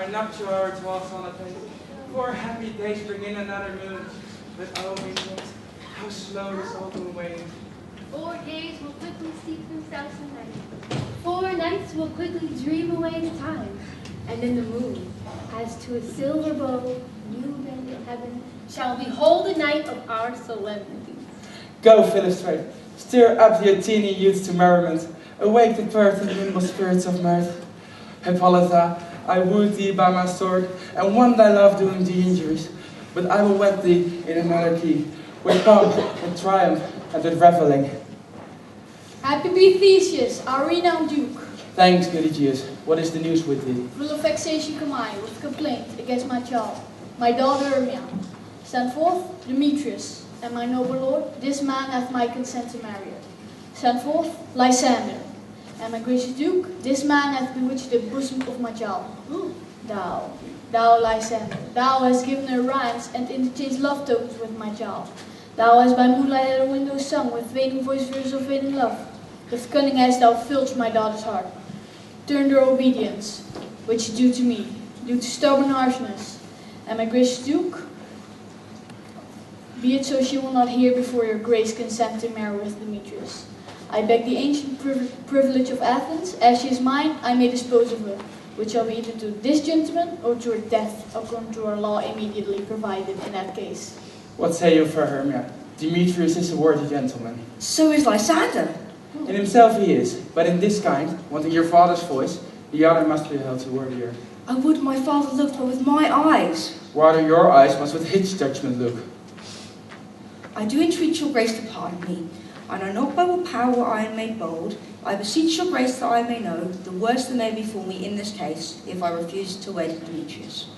our nuptial hour dwells on a day. 4 happy days bring in another moon. But oh, England, how slow this autumn wanes. 4 days will quickly steep themselves in night. 4 nights will quickly dream away the time. And then the moon, as to a silver bow, new bent in heaven, shall behold the night of our solemnity. Go, Philostrate, stir up the Athenian youths to merriment. Awake the birth and nimble spirits of mirth. Hippolyta, I wooed thee by my sword, and won thy love doing thee injuries. But I will wed thee in another key, with pomp, with triumph, and with revelling. Happy be Theseus, our renowned duke. Thanks, good Aegeus. What is the news with thee? Full of vexation come I, with complaint against my child, my daughter Hermia. Send forth Demetrius, and my noble lord, this man hath my consent to marry her. Send forth Lysander, and my gracious duke, this man hath bewitched the bosom of my child. Thou Lysander, thou hast given her rhymes and interchanged love tokens with my child. Thou hast by moonlight at a window sung with fading voice verses of fading love. With cunning hast thou filched my daughter's heart. Turned her obedience, which is due to me, due to stubborn harshness. And my gracious duke, be it so she will not hear before your grace consent to marry with Demetrius. I beg the ancient privilege of Athens, as she is mine, I may dispose of her, which shall be either to this gentleman or to her death, according to our law immediately provided in that case. What say you for Hermia? Demetrius is a worthy gentleman. So is Lysander. In himself he is, but in this kind, wanting your father's voice, the other must be held to worthier. I would my father looked but with my eyes. Rather your eyes must with his judgment look. I do entreat your grace to pardon me. I know not by what power I am made bold. I beseech your grace that I may know the worst that may befall me in this case, if I refuse to wed Demetrius.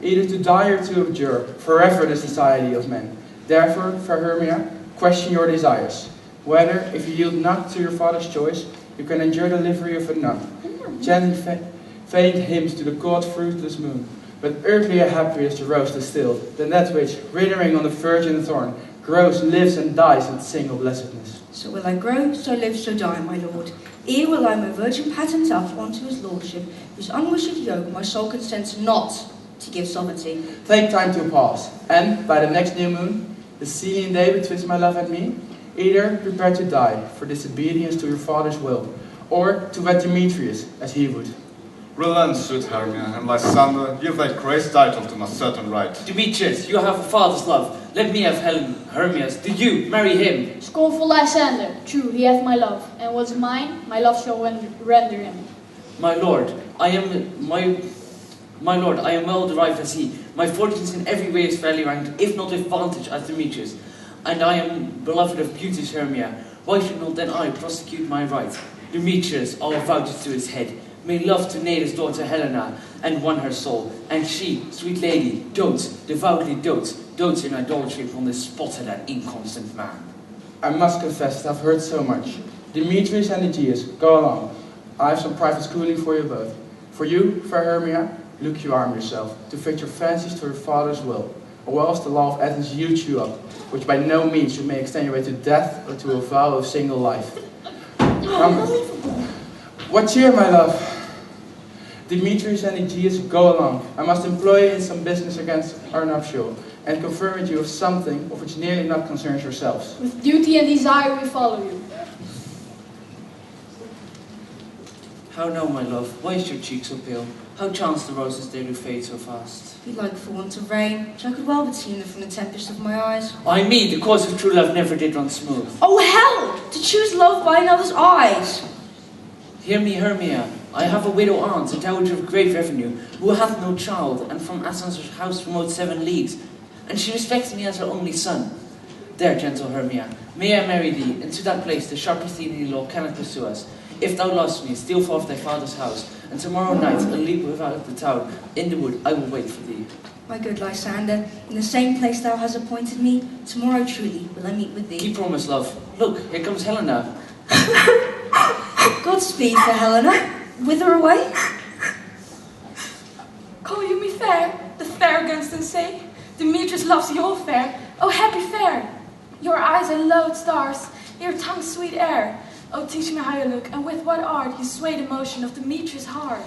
Either to die or to abjure, forever the society of men. Therefore, for Hermia, question your desires. Whether, if you yield not to your father's choice, you can endure the livery of a nun. Gently faint hymns to the cold fruitless moon, but earthlier happier is the rose distilled than that which, withering on the virgin thorn, grows, lives, and dies in single blessedness. So will I grow, so live, so die, my lord. Ere will I my virgin patent up unto his lordship, whose unwished yoke my soul consents not to give sovereignty. Take time to pause, and by the next new moon, the Sicilian day betwixt my love and me, either prepare to die for disobedience to your father's will, or to wed Demetrius as he would. Relent, sweet Hermia, and Lysander, give thy grace title to my certain right. Demetrius, you have a father's love. Let me have Hermia's. Do you marry him? Scornful Lysander, true, he hath my love, and what's mine, my love shall render him. My lord, I am well derived as he. My fortunes in every way is fairly ranked, if not with vantage as Demetrius. And I am beloved of beauteous Hermia. Why should not then I prosecute my right? Demetrius, I'll vouch it to his head, may love to Neda's daughter Helena, and won her soul. And she, sweet lady, devoutly dotes in idolatry upon the spot of that inconstant man. I must confess that I've heard so much. Demetrius and Aegeus, go along. I have some private schooling for you both. For you, fair Hermia, look you arm yourself, to fit your fancies to your father's will, or else the law of Athens yields you up, which by no means you may extenuate to death or to a vow of single life. What cheer, my love? Demetrius and Aegeus, go along. I must employ you in some business against our nuptial, and confirm with you of something of which nearly not concerns yourselves. With duty and desire we follow you. How now, my love? Why is your cheek so pale? How chance the roses they do fade so fast? Be like for want of rain, which I could well but seen from the tempest of my eyes. I me, the course of true love never did run smooth. Oh hell! To choose love by another's eyes! Hear me, Hermia. I have a widow aunt, a dowager of great revenue, who hath no child, and from Athens' house remote 7 leagues, and she respects me as her only son. There, gentle Hermia, may I marry thee, and to that place the sharp Athenian law cannot pursue us. If thou lovest me, steal forth thy father's house, and tomorrow night, a leap without the town, in the wood, I will wait for thee. My good Lysander, in the same place thou hast appointed me, tomorrow truly will I meet with thee. Keep promise, love. Look, here comes Helena. Godspeed for Helena. Whither away? Call you me fair, the fair Gunston say? Demetrius loves your fair, oh happy fair! Your eyes are loud stars, your tongue sweet air. Oh teach me how you look, and with what art you sway the motion of Demetrius' heart.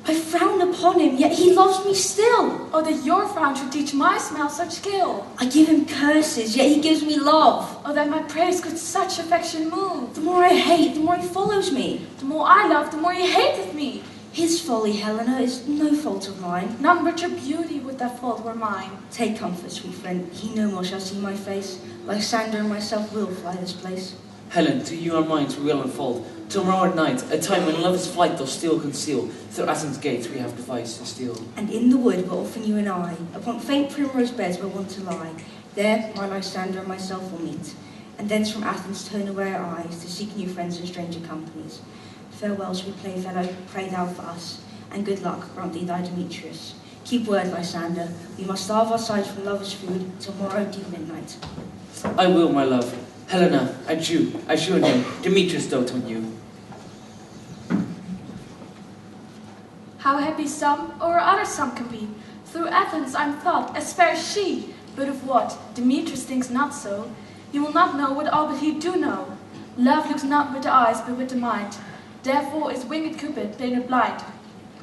I frown upon him, yet he loves me still. Oh, that your frown should teach my smile such skill. I give him curses, yet he gives me love. Oh, that my praise could such affection move. The more I hate, the more he follows me. The more I love, the more he hateth me. His folly, Helena, is no fault of mine. None but your beauty would that fault were mine. Take comfort, sweet friend, he no more shall see my face. Lysander and myself will fly this place. Helen, to you our minds we will unfold. Tomorrow at night, a time when love's flight doth still conceal, through Athens' gates we have devised to steal. And in the wood where often you and I, upon faint primrose beds where wont to lie, there my Lysander and myself will meet, and thence from Athens turn away our eyes to seek new friends and stranger companies. Farewell, sweet playfellow, pray thou for us, and good luck grant thee thy Demetrius. Keep word, Lysander, we must starve our sides from lovers' food tomorrow deep midnight. I will, my love. Helena, adieu, adieu on him. Demetrius dote on you. How happy some or other some can be. Through Athens I'm thought as fair as she. But of what Demetrius thinks not so, he will not know what all but he do know. Love looks not with the eyes but with the mind. Therefore is winged Cupid painted blind.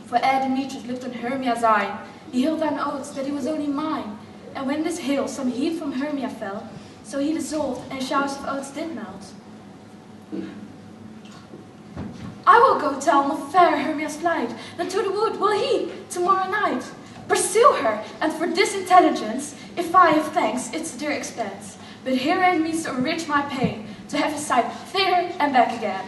For ere Demetrius looked on Hermia's eye, he held on oaths that he was only mine. And when this hail some heat from Hermia fell, so he dissolved and showers of oaths did melt. I will go tell no fair Hermia's flight, then to the wood will he, tomorrow night, pursue her, and for this intelligence, if I have thanks, it's dear expense. But herein means to enrich my pain, to have his sight thither and back again.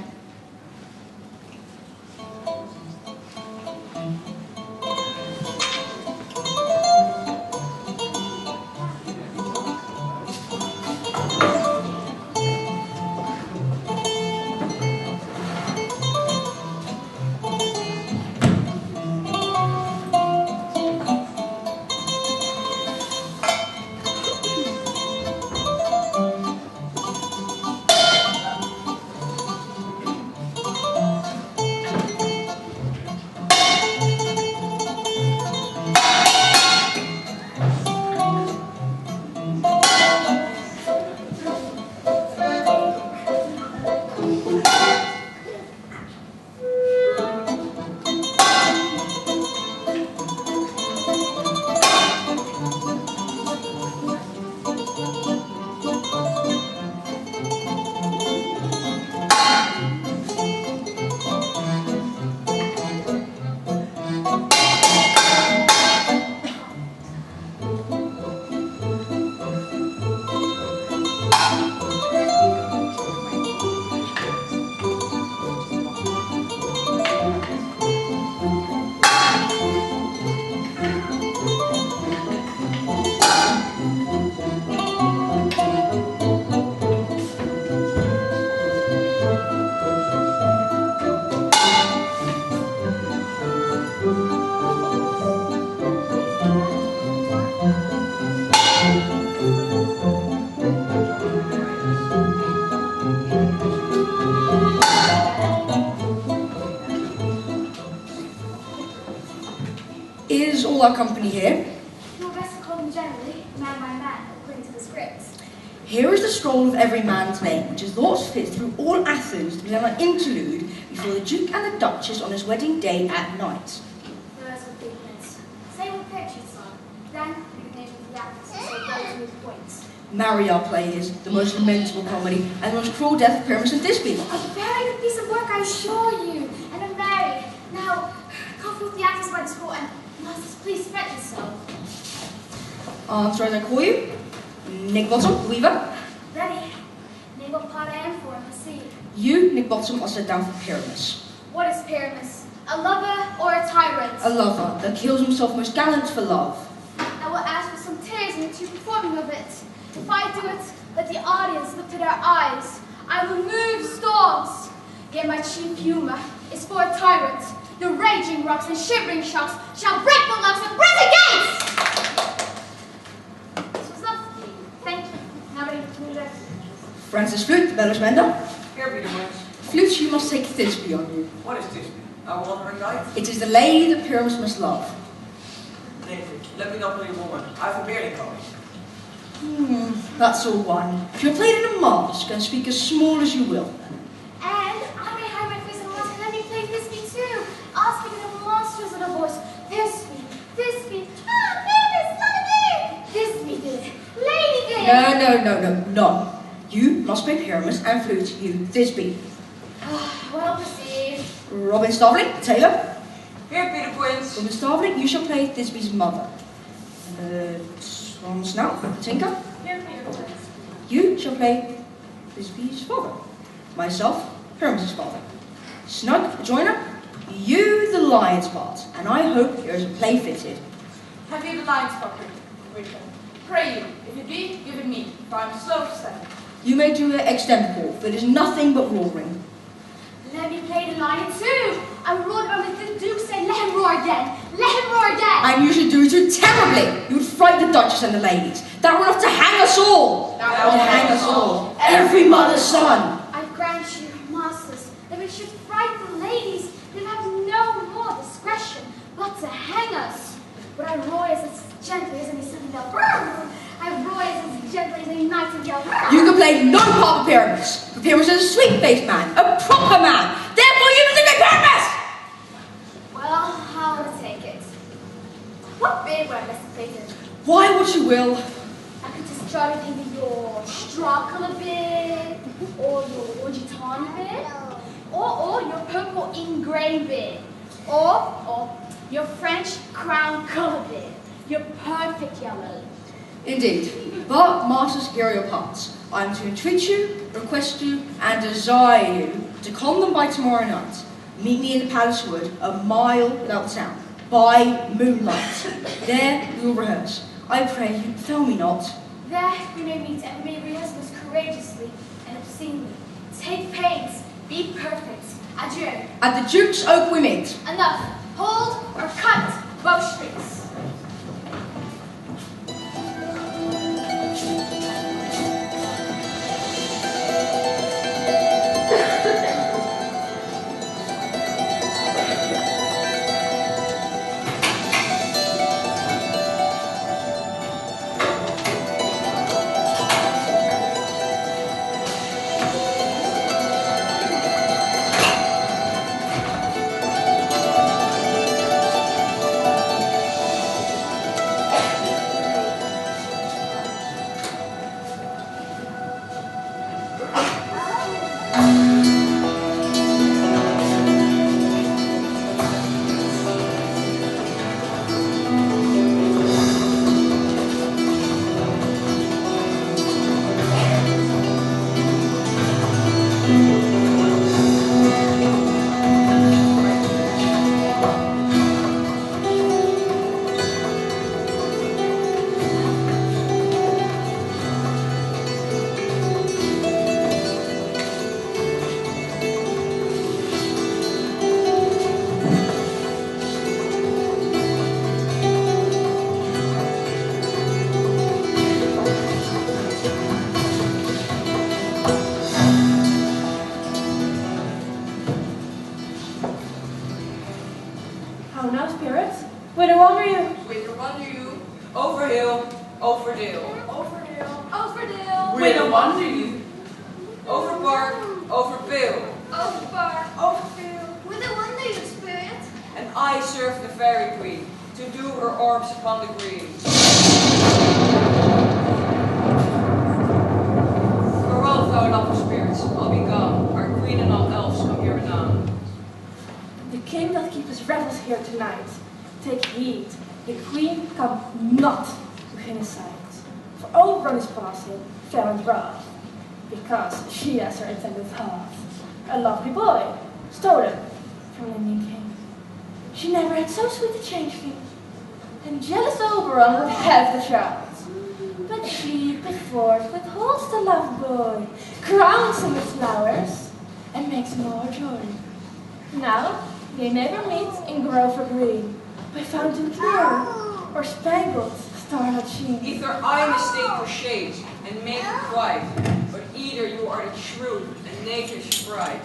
Is all our company here? You're best to call them generally, man by man, according to the scripts. Here is the scroll of every man's name, which is thought fit through all Athens to be an interlude before the Duke and the Duchess on his wedding day at night. Those are big hints. Say what picture it's on. Then you can name the actors and say those with points. Marry Our Play is the most lamentable comedy and the most cruel death of Pyramus and Thisbe. A very good piece of work, I assure you. And I'm married. Now, coffee with the actors by the school and masters, please spread yourself. Answer as I call you. Nick Bottom, Weaver. Ready. Name what part I am for and proceed. You, Nick Bottom, are set down for Pyramus. What is Pyramus? A lover or a tyrant? A lover that kills himself most gallant for love. I will ask for some tears in the true performing of it. If I do it, let the audience look to their eyes. I will move storms. Yet my chief humor is for a tyrant. The raging rocks and shivering shocks shall break the locks and prison gates! This was lovely. Thank you. Now ready to move next. Francis Flute, the bellows mender. Here be the words. Flute, you must take Thisbe on you. What is this? A wandering knight? It is the lady that Pyramus must love. Nathan, let me not play a woman. I have a bearding coming. That's all one. If you're played in a mask and speak as small as you will. And I may hide my face in a mask and let me play Thisbe too. I'll speak in a monstrous little No, none. You must play Pyramus and flute, you, Thisbe. Well perceived. Robin Starveling, tailor. Here, Peter Quince. Robin Starveling, you shall play Thisbe's mother. Tom Snout, tinker. Here, Peter Quince. You shall play Thisbe's father. Myself, Pyramus' father. Snug, joiner, you the lion's part, and I hope yours a play fitted. Have you the lion's pocket, Richard? Pray you, if it be, give it me, for I am slow to say. You may do it extempore, for it is nothing but roaring. Let me play the lion too. I roared about it, the Duke said, let him roar again. Let him roar again. And you should do it too terribly. You would fright the Duchess and the ladies. That were enough to hang us all. That would hang us all. Every mother's son. I grant you, masters, that we should fright the ladies who have no more discretion but to hang us. But I roar as gently as any nightingale. I roar as gently as any nightingale. You can play no part of Pyramus. For Pyramus is a sweet-faced man, a proper man. Therefore you must play Pyramus! Well, I'll take it. What bid were I anticipated? Why what you will. I could just try to either your Stracula bid, or your Gitani bid, or your purple ingrain bid, or your French crown color bid, your perfect yellow. Indeed. But, masters, here are your parts. I am to entreat you, request you, and desire you to come them by tomorrow night. Meet me in the palace wood, a mile without the town, by moonlight. There we will rehearse. I pray you, fail me not. There we may meet and we may rehearse most courageously and obscenely. Take pains, be perfect. Adieu. At the Duke's Oak we meet. Enough. Hold or cut bowstrings. Because she has her intended half, a lovely boy, stolen from an Indian king. She never had so sweet a change fee, and jealous Oberon would have the child. But she, perforce, withholds the loved boy, crowns him with flowers, and makes him all her joy. Now they never meet in Grover Green, by fountain clear, or spangled starlight sheen. Either I mistake for shades and make you quiet, but either you are the truth and nature's sprite.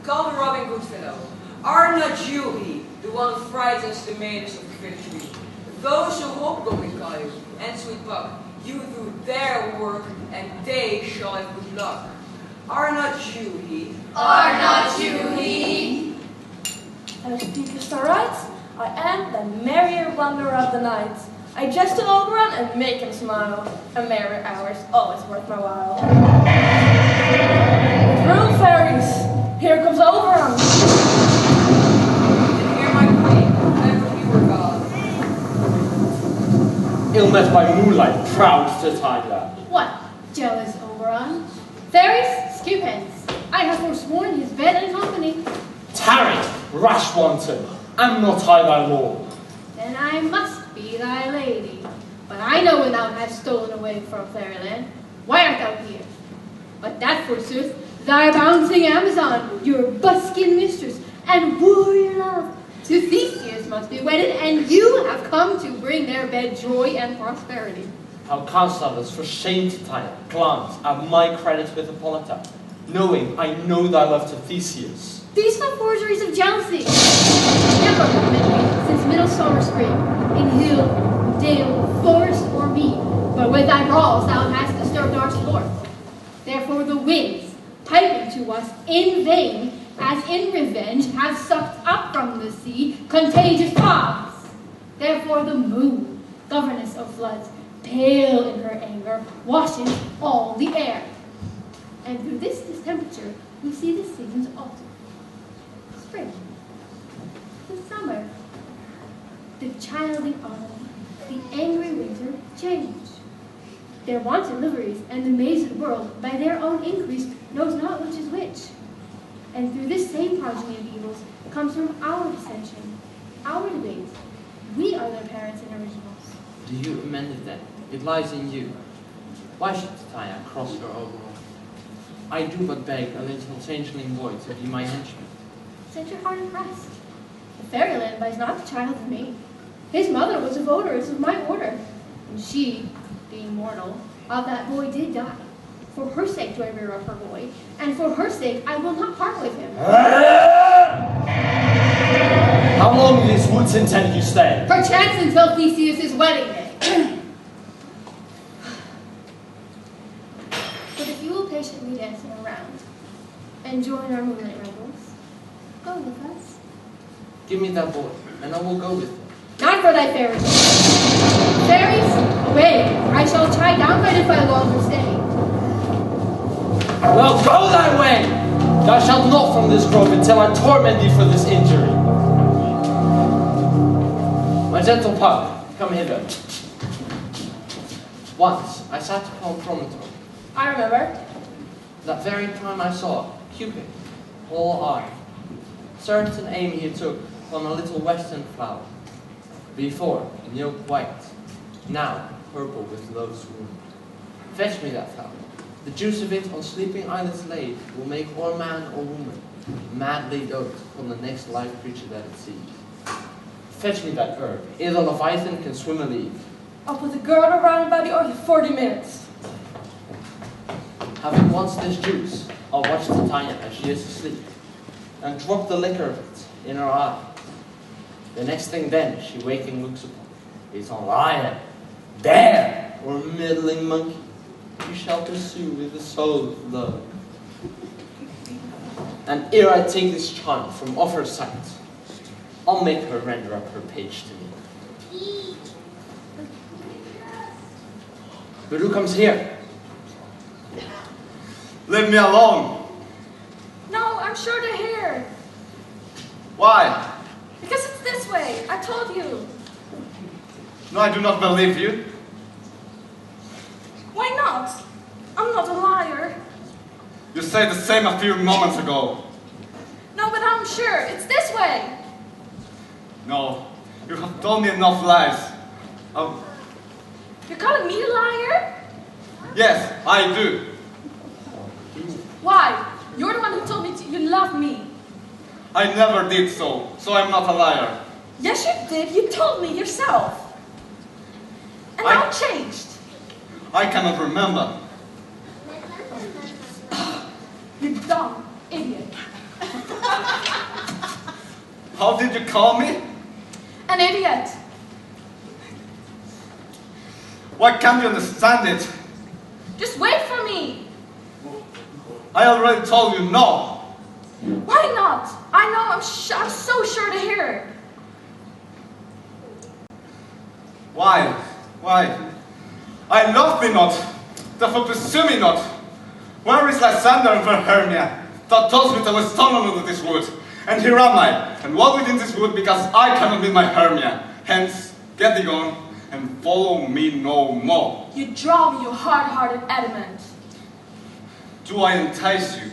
Come, Robin Goodfellow, are not you he, the one who frightens the maidens of victory? Those who hope go with Caillou and sweet Puck, you do their work and they shall have good luck. Are not you he? Are not you he? Thou speakest aright, I am the merrier wanderer of the night. I jest an Oberon and make him smile. A merry hour's always worth my while. Through fairies, here comes Oberon. And hear my queen, ever he were gone. Ill met by moonlight, proud Titania. What, jealous Oberon? Fairies, skip hence. I have forsworn his bed and company. Tarry, rash wanton, am not I thy lord? Then I must be thy lady. But I know when thou hast stolen away from fairyland. Why art thou here? But that, forsooth, thy bouncing Amazon, your buskin mistress, and warrior love, to Theseus must be wedded, and you have come to bring their bed joy and prosperity. How canst thou thus for shame, Titania, glance at my credit with Hippolyta, knowing I know thy love to Theseus? These are forgeries of jealousy. Never permit me, since middle summer spring, in hill, dale, forest, or mead, but with thy brawls thou hast disturbed our sport. Therefore the winds, piping to us in vain, as in revenge, have sucked up from the sea contagious fogs. Therefore the moon, governess of floods, pale in her anger, washes all the air. And through this distemperature, we see the seasons alter. Spring, the summer, the childy autumn, the angry winter change. Their wanton liveries and the mazed world, by their own increase, knows not which is which. And through this same progeny of evils comes from our dissension, our debate. We are their parents and originals. Do you amend it then? It lies in you. Why should Titania cross her overall? I do but beg a little changeling boy to be my henchman. Set your heart at rest. The fairyland buys not the child of me. His mother was a votaress of my order, and she, being mortal, of that boy did die. For her sake do I rear up her boy, and for her sake I will not part with him. How long in these woods intend you stay? Perchance until Theseus' wedding day. But if you will patiently dance around and join our moonlight revels, go with us. Give me that boy, and I will go with him. Not for thy fairies. Fairies, away, or I shall chide downright if I longer stay. Well, go thy way! Thou shalt not from this grove until I torment thee for this injury. My gentle pup, come hither. Once I sat upon promontory. I remember. That very time I saw Cupid, whole eye. Certain aim he took upon a little western flower. Before, milk white, now purple with low swoon. Fetch me that flower. The juice of it on sleeping eyelids laid will make or man or woman madly dote upon the next live creature that it sees. Fetch me that herb, ere the Leviathan can swim a league. I'll put the girdle around by the earth 40 minutes. Having once this juice, I'll watch Titania as she is asleep, and drop the liquor of it in her eye. The next thing then she waking looks upon is a lion, bear, or middling monkey. You shall pursue with the soul of love. And ere I take this charm from off her sight, I'll make her render up her page to me. But who comes here? Leave me alone. No, I'm sure they're here. Why? Because it's this way. I told you. No, I do not believe you. Why not? I'm not a liar. You said the same a few moments ago. No, but I'm sure. It's this way. No, you have told me enough lies. You're calling me a liar? Yes, I do. Why? You're the one who told me you love me. I never did so I'm not a liar. Yes, you did. You told me yourself. And now it changed. I cannot remember. You dumb idiot. How did you call me? An idiot. Why can't you understand it? Just wait for me. I already told you no. Why not? I know. I'm so sure to hear it. Why? I love thee not, therefore pursue me not. Where is Lysander and fair Hermia? Thou toldst me to was stolen under this wood. And here am I, and walk within this wood because I cannot meet my Hermia. Hence, get thee gone, and follow me no more. You draw me, you hard-hearted adamant. Do I entice you?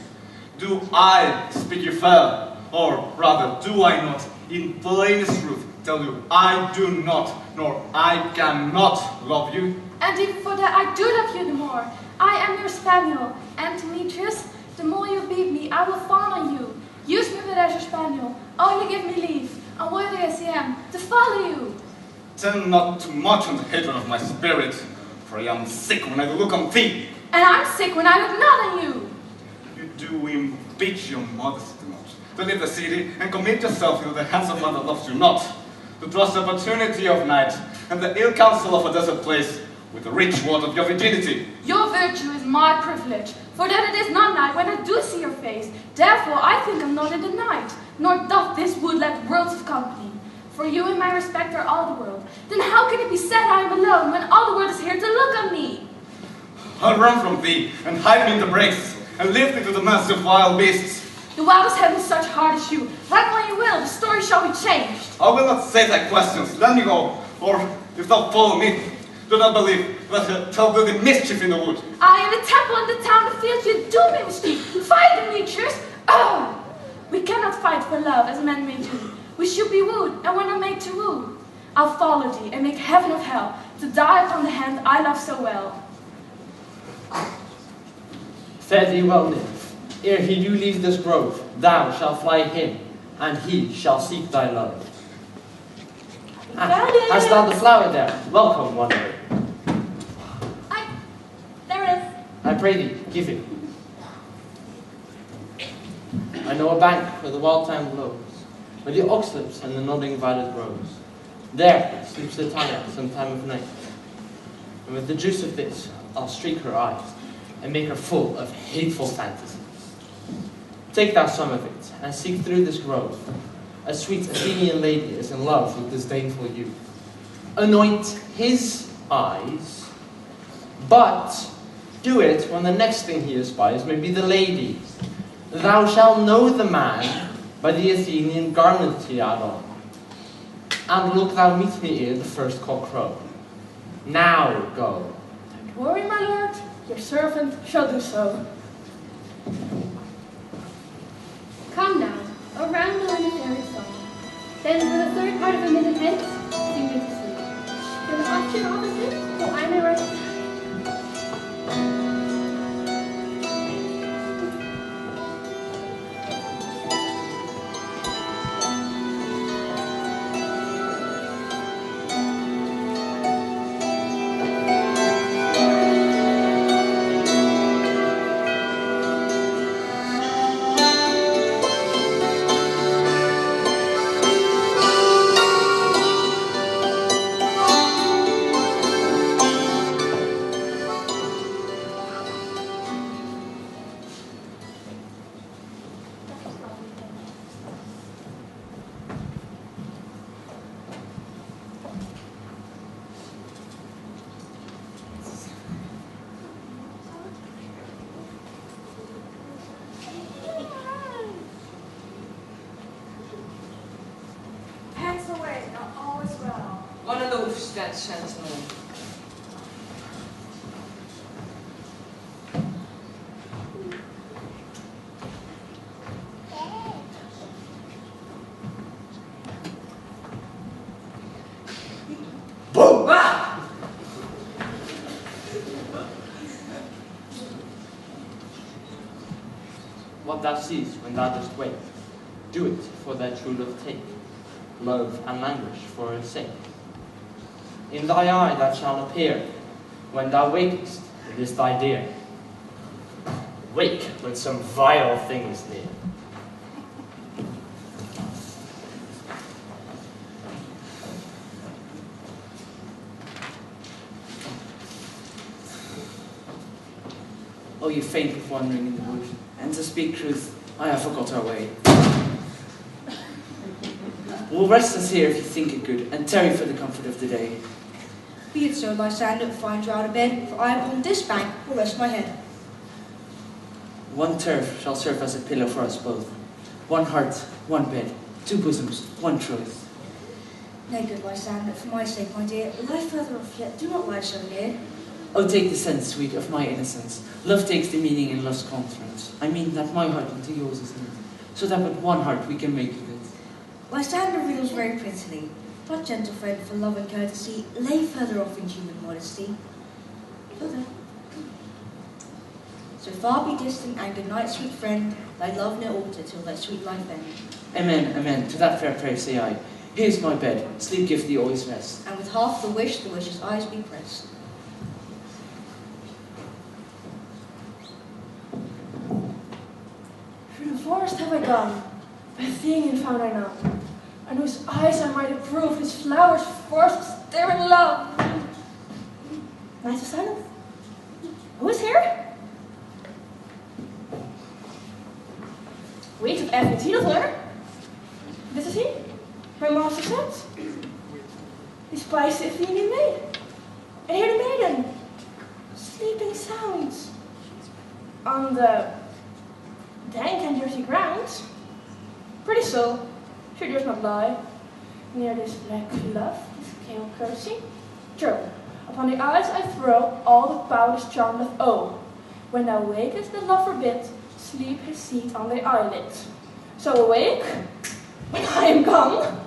Do I speak you fair? Or rather, do I not, in plainest truth, tell you I do not, nor I cannot love you? And even for that I do love you the more. I am your spaniel, and Demetrius, the more you beat me, I will fawn on you. Use me but as your spaniel, only give me leave, unworthy as I am, to follow you. Tell not too much on the hatred of my spirit, for I am sick when I look on thee. And I'm sick when I look not on you. You do impeach your modesty much, to leave the city and commit yourself into the hands of one that loves you not, to trust the opportunity of night and the ill counsel of a desert place with the rich word of your virginity. Your virtue is my privilege, for that it is not night when I do see your face. Therefore I think I'm not in the night, nor doth this wood lack worlds of company. For you and my respect are all the world. Then how can it be said I am alone when all the world is here to look on me? I'll run from thee and hide me in the brakes and lift thee to the mercy of wild beasts. The wildest have been such heart as you. Write when you will, the story shall be changed. I will not say thy questions. Let me go, or if thou follow me, do not believe that thou do the mischief in the wood. I in the temple, in the town, the field, you do me mischief. Fight, Demetrius! Oh! We cannot fight for love as men may do. We should be wooed, and we're not made to woo. I'll follow thee, and make heaven of hell, to die upon the hand I love so well. Fare thee well, nymph. Ere he do leave this grove, thou shalt fly him, and he shall seek thy love. Hast thou the flower there? Welcome, wanderer. There it is. I pray thee, give it. I know a bank where the wild thyme blows, where the oxlips and the nodding violet grows. There sleeps the tire some time of night. And with the juice of this, I'll streak her eyes, and make her full of hateful fantasies. Take thou some of it, and seek through this grove. A sweet Athenian lady is in love with disdainful youth. Anoint his eyes, but do it when the next thing he espies may be the lady. Thou shalt know the man by the Athenian garment he had on. And look thou meet me ere the first cock crow. Now go. Don't worry, my lord, your servant shall do so. Come now, around the legendary song. Then for the third part of a minute hence, sing me to sleep. Then watch your opposite, so I may rest. On aloof stands sentinel. Boom! Ah! What thou seest when thou dost wake, do it for thy true love take, love and languish for her sake. In thy eye that shall appear, when thou wakest, it is thy dear. Wake when some vile thing is near. Oh, you faint with wandering in the wood, and to speak truth, I have forgot our way. We'll rest us here if you think it good, and tarry for the comfort of the day. Be it so, Lysander, find you out of bed, for I upon this bank will rest my head. One turf shall serve as a pillow for us both. One heart, one bed, two bosoms, one truth. Nay, good Lysander, for my sake, my dear, lie further off yet, do not lie so near. Oh, take the sense, sweet, of my innocence. Love takes the meaning in love's conference. I mean that my heart unto yours is knit, so that with one heart we can make of it. Lysander reels very prettily, but gentle friend, for love and courtesy, lay further off in human modesty. Further. So far be distant, and good night, sweet friend, thy love no alter till thy sweet life end. Amen, amen, to that fair prayer say I. Here's my bed, sleep give thee always rest. And with half the wish's eyes be pressed. Through the forest have I gone, by thing and found I none, and whose eyes I might approve, his flowers forced there in love. Night of silence? Who is here? Wait, of F, is he not there? This is he? My master said. He spies the Athenian maid. And here the maiden, sleeping sound on the dank and dirty ground. Pretty so, she does not lie near this black love, this pale courtesy. True, upon the eyes I throw all the powder's charm doth owe. When thou wakest, the love forbid, sleep his seat on the eyelid. So awake, when I am gone,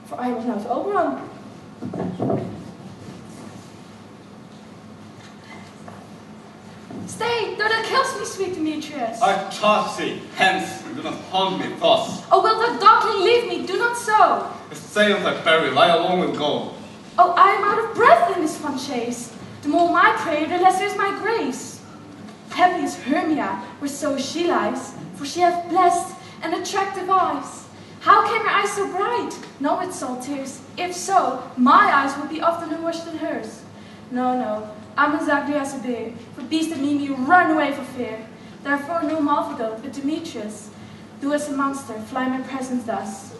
for I was now to Oberon. Stay, though that kills me, sweet Demetrius. I charge thee, hence, and do not haunt me thus. Oh, wilt thou darkly leave me? Do not so. Stay on thy burial, I alone will go. Oh, I am out of breath in this fun chase. The more my prayer, the lesser is my grace. Happy is Hermia, where so she lies, for she hath blessed and attractive eyes. How came her eyes so bright? No, with salt tears. If so, my eyes would be oftener washed than hers. No, no, I'm as ugly as a bear, for beasts that meet me run away for fear. Therefore no Malphigoat, but Demetrius, do as a monster, fly my presence thus.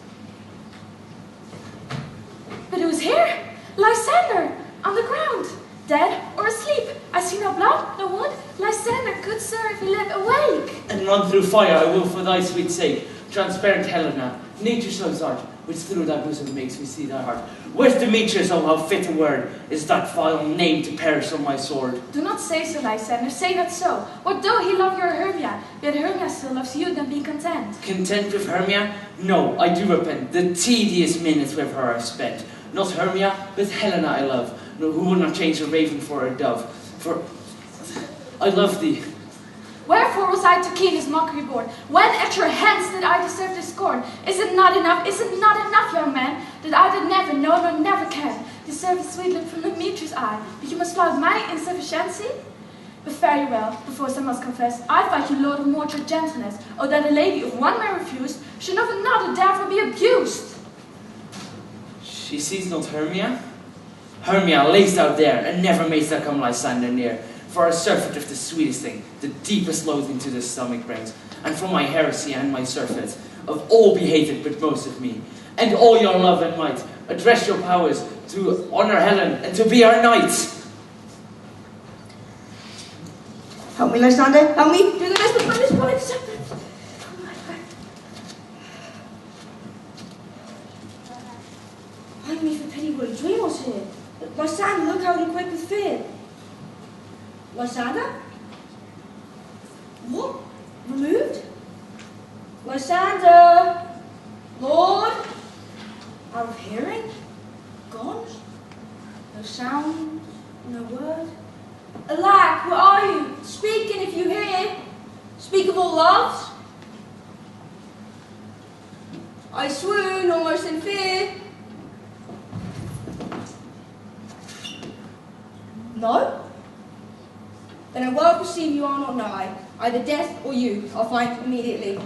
But who's here? Lysander, on the ground, dead or asleep. I see no blood, no wound. Lysander, good sir, if he live, awake. And run through fire I will for thy sweet sake. Transparent Helena, nature's love's art, which through thy bosom makes me see thy heart. Where's Demetrius, oh how fit a word is that vile name to perish on my sword. Do not say so, Lysander, say not so. What though he love your Hermia, yet Hermia still loves you, then be content. Content with Hermia? No, I do repent. The tedious minutes with her I've spent. Not Hermia, but Helena I love, no, who would not change a raven for a dove. For I love thee. Wherefore was I to keen his mockery born? When at your hands did I deserve this scorn? Is it not enough, young man, that I did never, no, nor never can, deserve a sweet look from Demetrius' eye, but you must flout my insufficiency? But fare you well, before I must confess, I fight you lord of more true gentleness, oh that a lady of one man refused, should of another therefore be abused. She sees not Hermia? Hermia, layst out there, and never mayst thou come Lysander near. For a surfeit of the sweetest thing, the deepest loathing to the stomach brings, and for my heresy and my surfeit, of all be hated but most of me. And all your love and might, address your powers to honor Helen and to be our knight. Help me, Lysander, help me, do the best to find this point. Find me for pity, what a dream was here. Lysander, look how he quake with fear. Lysander? What? Removed? Lysander? Lord? Out of hearing? Gone? No sound? No word? Alack, where are you? Speak, and if you hear, speak of all loves. I swoon, almost in fear. No? Then I well perceive you are not nigh. Either death or you I'll find immediately.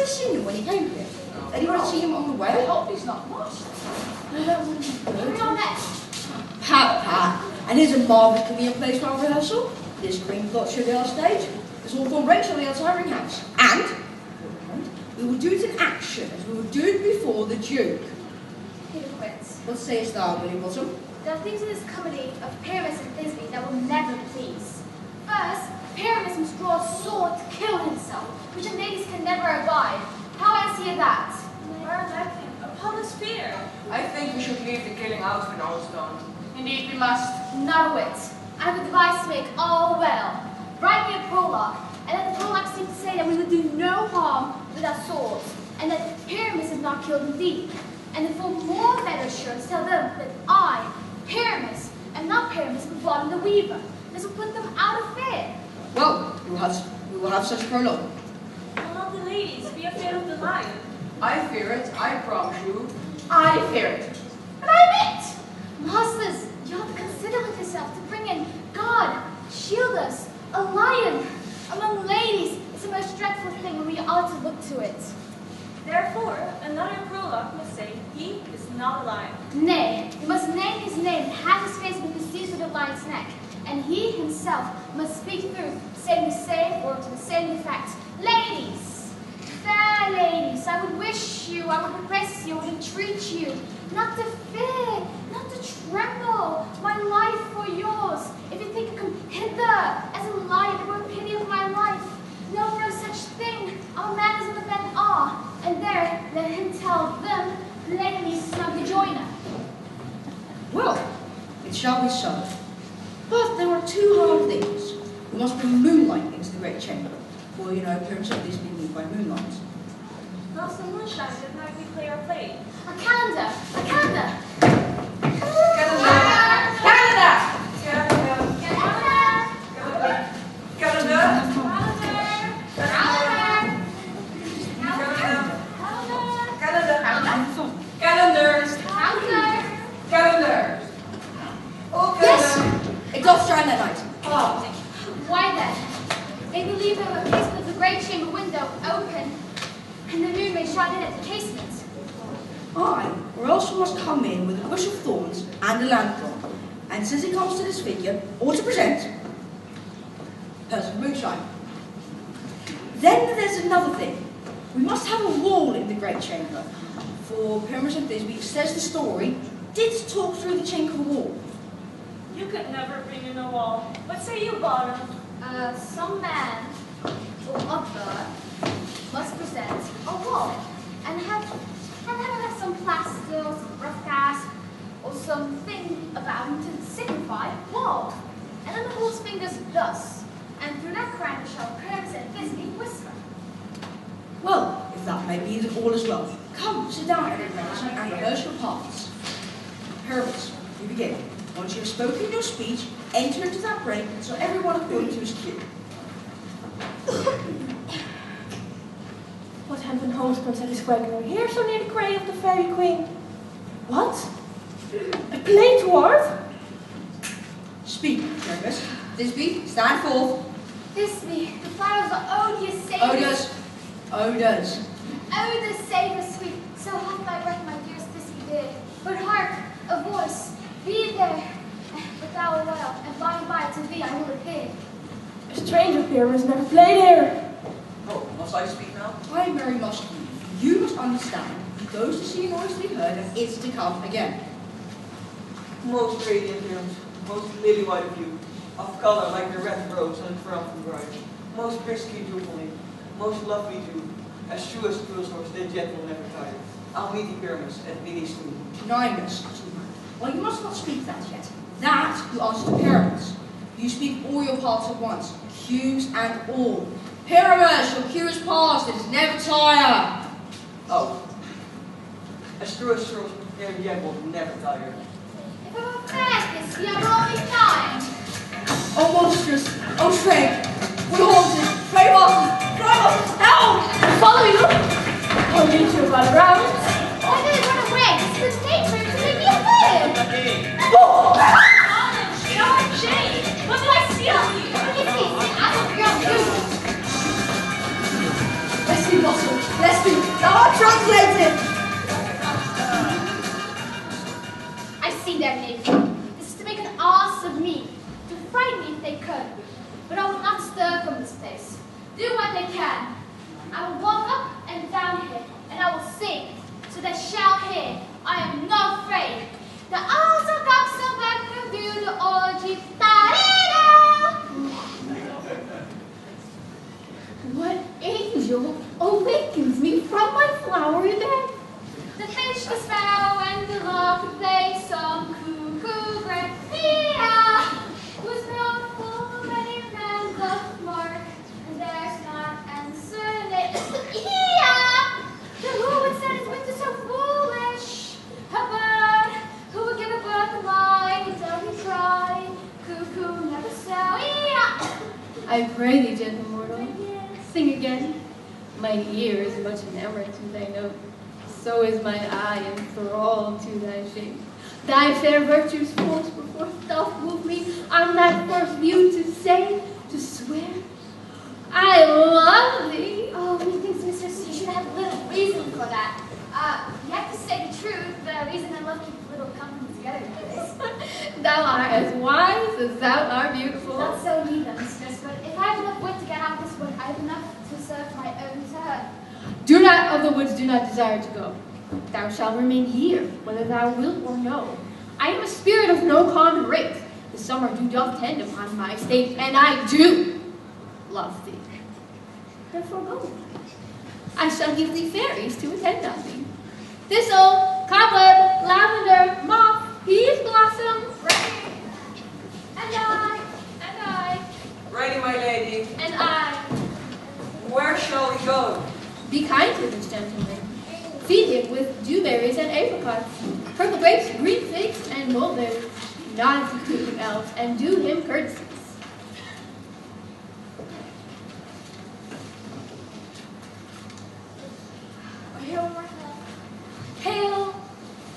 he seen him when he came here? Anyone see him on the way? I hope he's not lost. Pat. And here's a marvellous convenient place for our rehearsal. This green plot should be our stage. There's all four ranks on the outside ringhouse. And we will do it in action as we will do it before the Duke. Hypocrites. What sayest thou, Willie Bottom? There are things in this comedy of Pyramus and Thisbe that will never please. First, Pyramus must draw a sword to kill himself, which the ladies can never abide. How I see that? Upon his fear. I think we should leave the killing out when all is done. Indeed we must. Not a whit. I have a device to make all well. Write me a prologue, and let the prologue seem to say that we would do no harm with our swords, and that Pyramus is not killed indeed. And if for more better assurance, tell them that I, Pyramus, am not Pyramus, but Bottom the Weaver. This will put them out of fear. Well, we will have such prologue. Will not the ladies be afraid of the lion? I fear it, I promise you. I fear it. But I admit, masters, you ought to consider with yourself to bring in God, shield us, a lion. Among ladies, it's a most dreadful thing, and we ought to look to it. Therefore, another prologue must say, he is not a lion. Nay, you must name his name and have his face with the seized of the lion's neck, and he himself must speak through, saying the same or to the same effect. Ladies, fair ladies, I would wish you, I would request you, I would entreat you, not to fear, not to tremble, my life for yours. If you think you come hither as a lion, it were pity of my life. No, no such thing. Our manners in the bed are, and there let him tell them, ladies, snugly join her. Well, it shall be so. But there are two hard things. We must bring moonlight into the great chamber. For you know, Pyramus of this being moved by moonlight. How's the moonshine that night we play our play? A calendar, a calendar. It doth shine that night. Why then? They believe that the casement of the great chamber window open, and the moon may shine in at the casement. Aye, or else we must come in with a bush of thorns and a lanthorn, and since it comes to this figure, or to present, person moonshine. Then there's another thing. We must have a wall in the great chamber, for Pyramus and Thisbe, says the story, did talk through the chink of the wall. You could never bring in a wall. What say you, Bottom? Some man or other must present a wall, and have some plaster or some rough cast or something about him to signify wall. And then the horse fingers thus, and through that crime shall Pyramus and Thisbe whisper. Well, if that may be, then all is well. Come, sit down, everybody, and rehearse your parts. Pyramus, you begin. Once you have spoken your speech, enter into that break, so everyone according to his cue. What heaven holds Princess Gregory here so near the grave of the fairy queen? What? A play dwarf? Speak, Pyramus. Thisbe, stand forth. Thisbe, the flowers are odious savors. Odors. Odors savors sweet, so hath thy breath, my dearest Thisbe dear. But hark, a voice, be there, but thou art well, and by and by to thee I will appear. A stranger Pyramus never played here. Oh, must I speak now? I very much do. You must understand, he goes to see a noise to be heard, and it's to come again. Most radiant appearance, most lily-white of hue, of color like the red rose and triumphant bride, most briskly jewelry, most lovely Jew, as true as Prue's horse, the jet will never tire. I'll meet the Pyramus at Minnie's tomb. Nyness. Well, you must not speak that yet. That you answer to Pyramus. You speak all your parts at once, cues and all. Pyramus, your cue is past, it is never tire. Oh, as true as Prue's, the jet will never tire. If I were fair, Thisbe, I will only find. Oh, monstrous, oh, strange, we're haunted, pray masters, help! Follow you. I'll meet you about a round. Why did it run away? This is nature to make me afraid. Jane, what do I see on you? What do you see? I don't feel you. Let's be bottled, let's pray thee, gentle mortal, sing again. Mine ear is much enamored to thy note, so is mine eye enthralled to thy shape. Thy fair virtues force before doth move me on that first view to say, to swear, I love thee. Oh, methinks, mistress, you should have little reason for that. You have to say the truth. The reason I love keep little company together nowadays. Thou art as wise as thou art beautiful. Not so neither, mistress, but if I have enough wit to get out of this wood, I have enough to serve my own turn. Do not of the woods do not desire to go. Thou shalt remain here, whether thou wilt or no. I am a spirit of no common rate. The summer dew doth tend upon my estate, and I do love thee. Therefore go. I shall give thee fairies to attend on thee. Thistle, cobweb, lavender, moth, peas blossom, ready. And I. Ready, my lady. And I. Where shall we go? Be kind to this gentleman. Feed him with dewberries and apricots, purple grapes, green figs, and mulberries. Not to him else, and do him courtesies. Hail, mortal. Hail!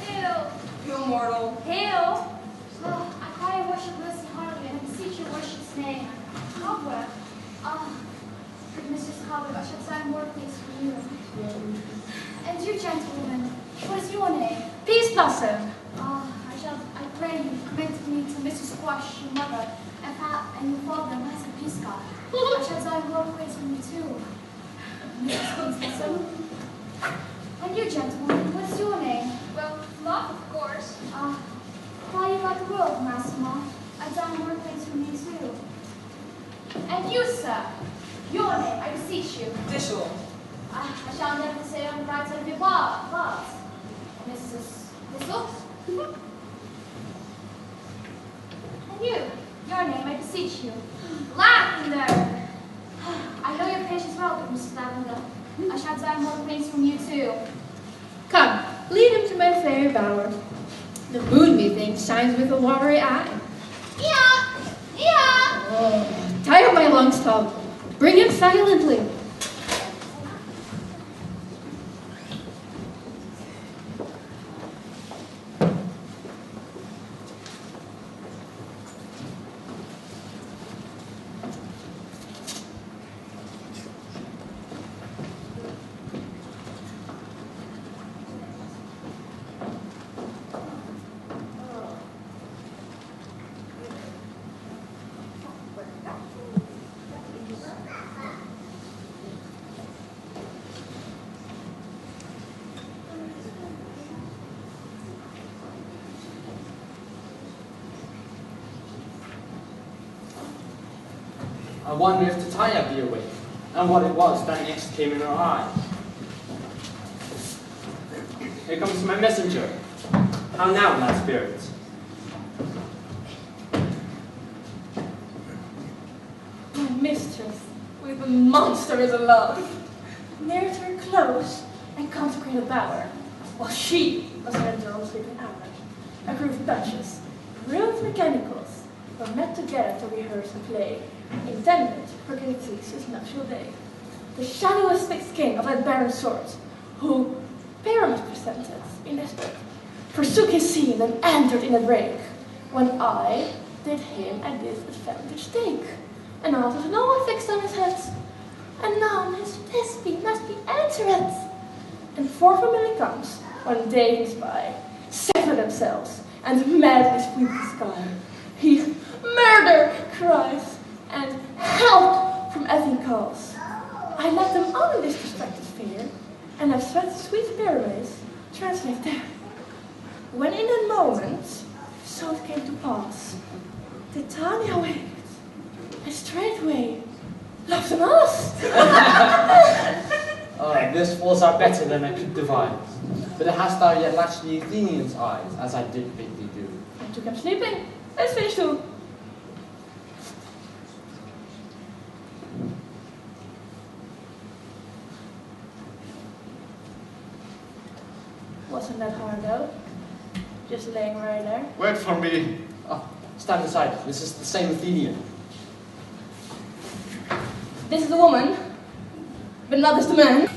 Hail. Hail, mortal. Hail. Oh, I cry your worship mercy heartily, and I beseech your worship's name. Cobweb. Good Mistress Cobweb, I shall sign more pleas for you. And you, gentlewoman, what is your name? Peas blossom. I pray you commend me to Mrs. Squash, your mother, and your father, Master Piscot. I shall sign more praise from you too. Mrs. Peas Blossom. And you, gentlewoman, what is your name? Well, Moth, of course. Fly you about the world, Master Moth. I done more things from you too. And you, sir, your name, I beseech you. Thistle. I shall never say on the right side of your bars. Mrs. Thistle? And you, your name, I beseech you. Lavender! I know your patience well, good Mrs. Lavender. I shall desire more things from you too. Come, lead him to my fair bower. The moon, methinks, shines with a watery eye. Yeah! Tie up my lungs, Tom. Bring him silently. I wonder if the tie-up be awake, and what it was that next came in her eye. Here comes my messenger. How now, my spirit? My mistress, with a monster is love, married her close and consecrated bower, while she was in her dull sleeping hour. A group of batches, rude mechanicals, were met together to rehearse and play, intended for King Theseus' nuptial day. The shadowless fixed king of that barren sort, who Pyramus presented in desperate, forsook his scene and entered in a break, when I did him at this advantage take, and after no one fixed on his head, and now his thespian must be entered. And 4 familiar comes, when they his by, sever themselves, and madly sweep the sky. He murder cries, and help from every calls. I let them all in this distracted fear, and have sweet Pyramus translate there. When in a moment, so it came to pass, Titania waked, and straightway loved an us. This falls out better than I could devise. But hast thou yet latched the Athenians' eyes, as I did bid thee do? I took him sleeping. Let's finish too. Wasn't that hard though? Just laying right there. Wait for me. Oh, stand aside. This is the same Athenian. This is the woman, but not as the man.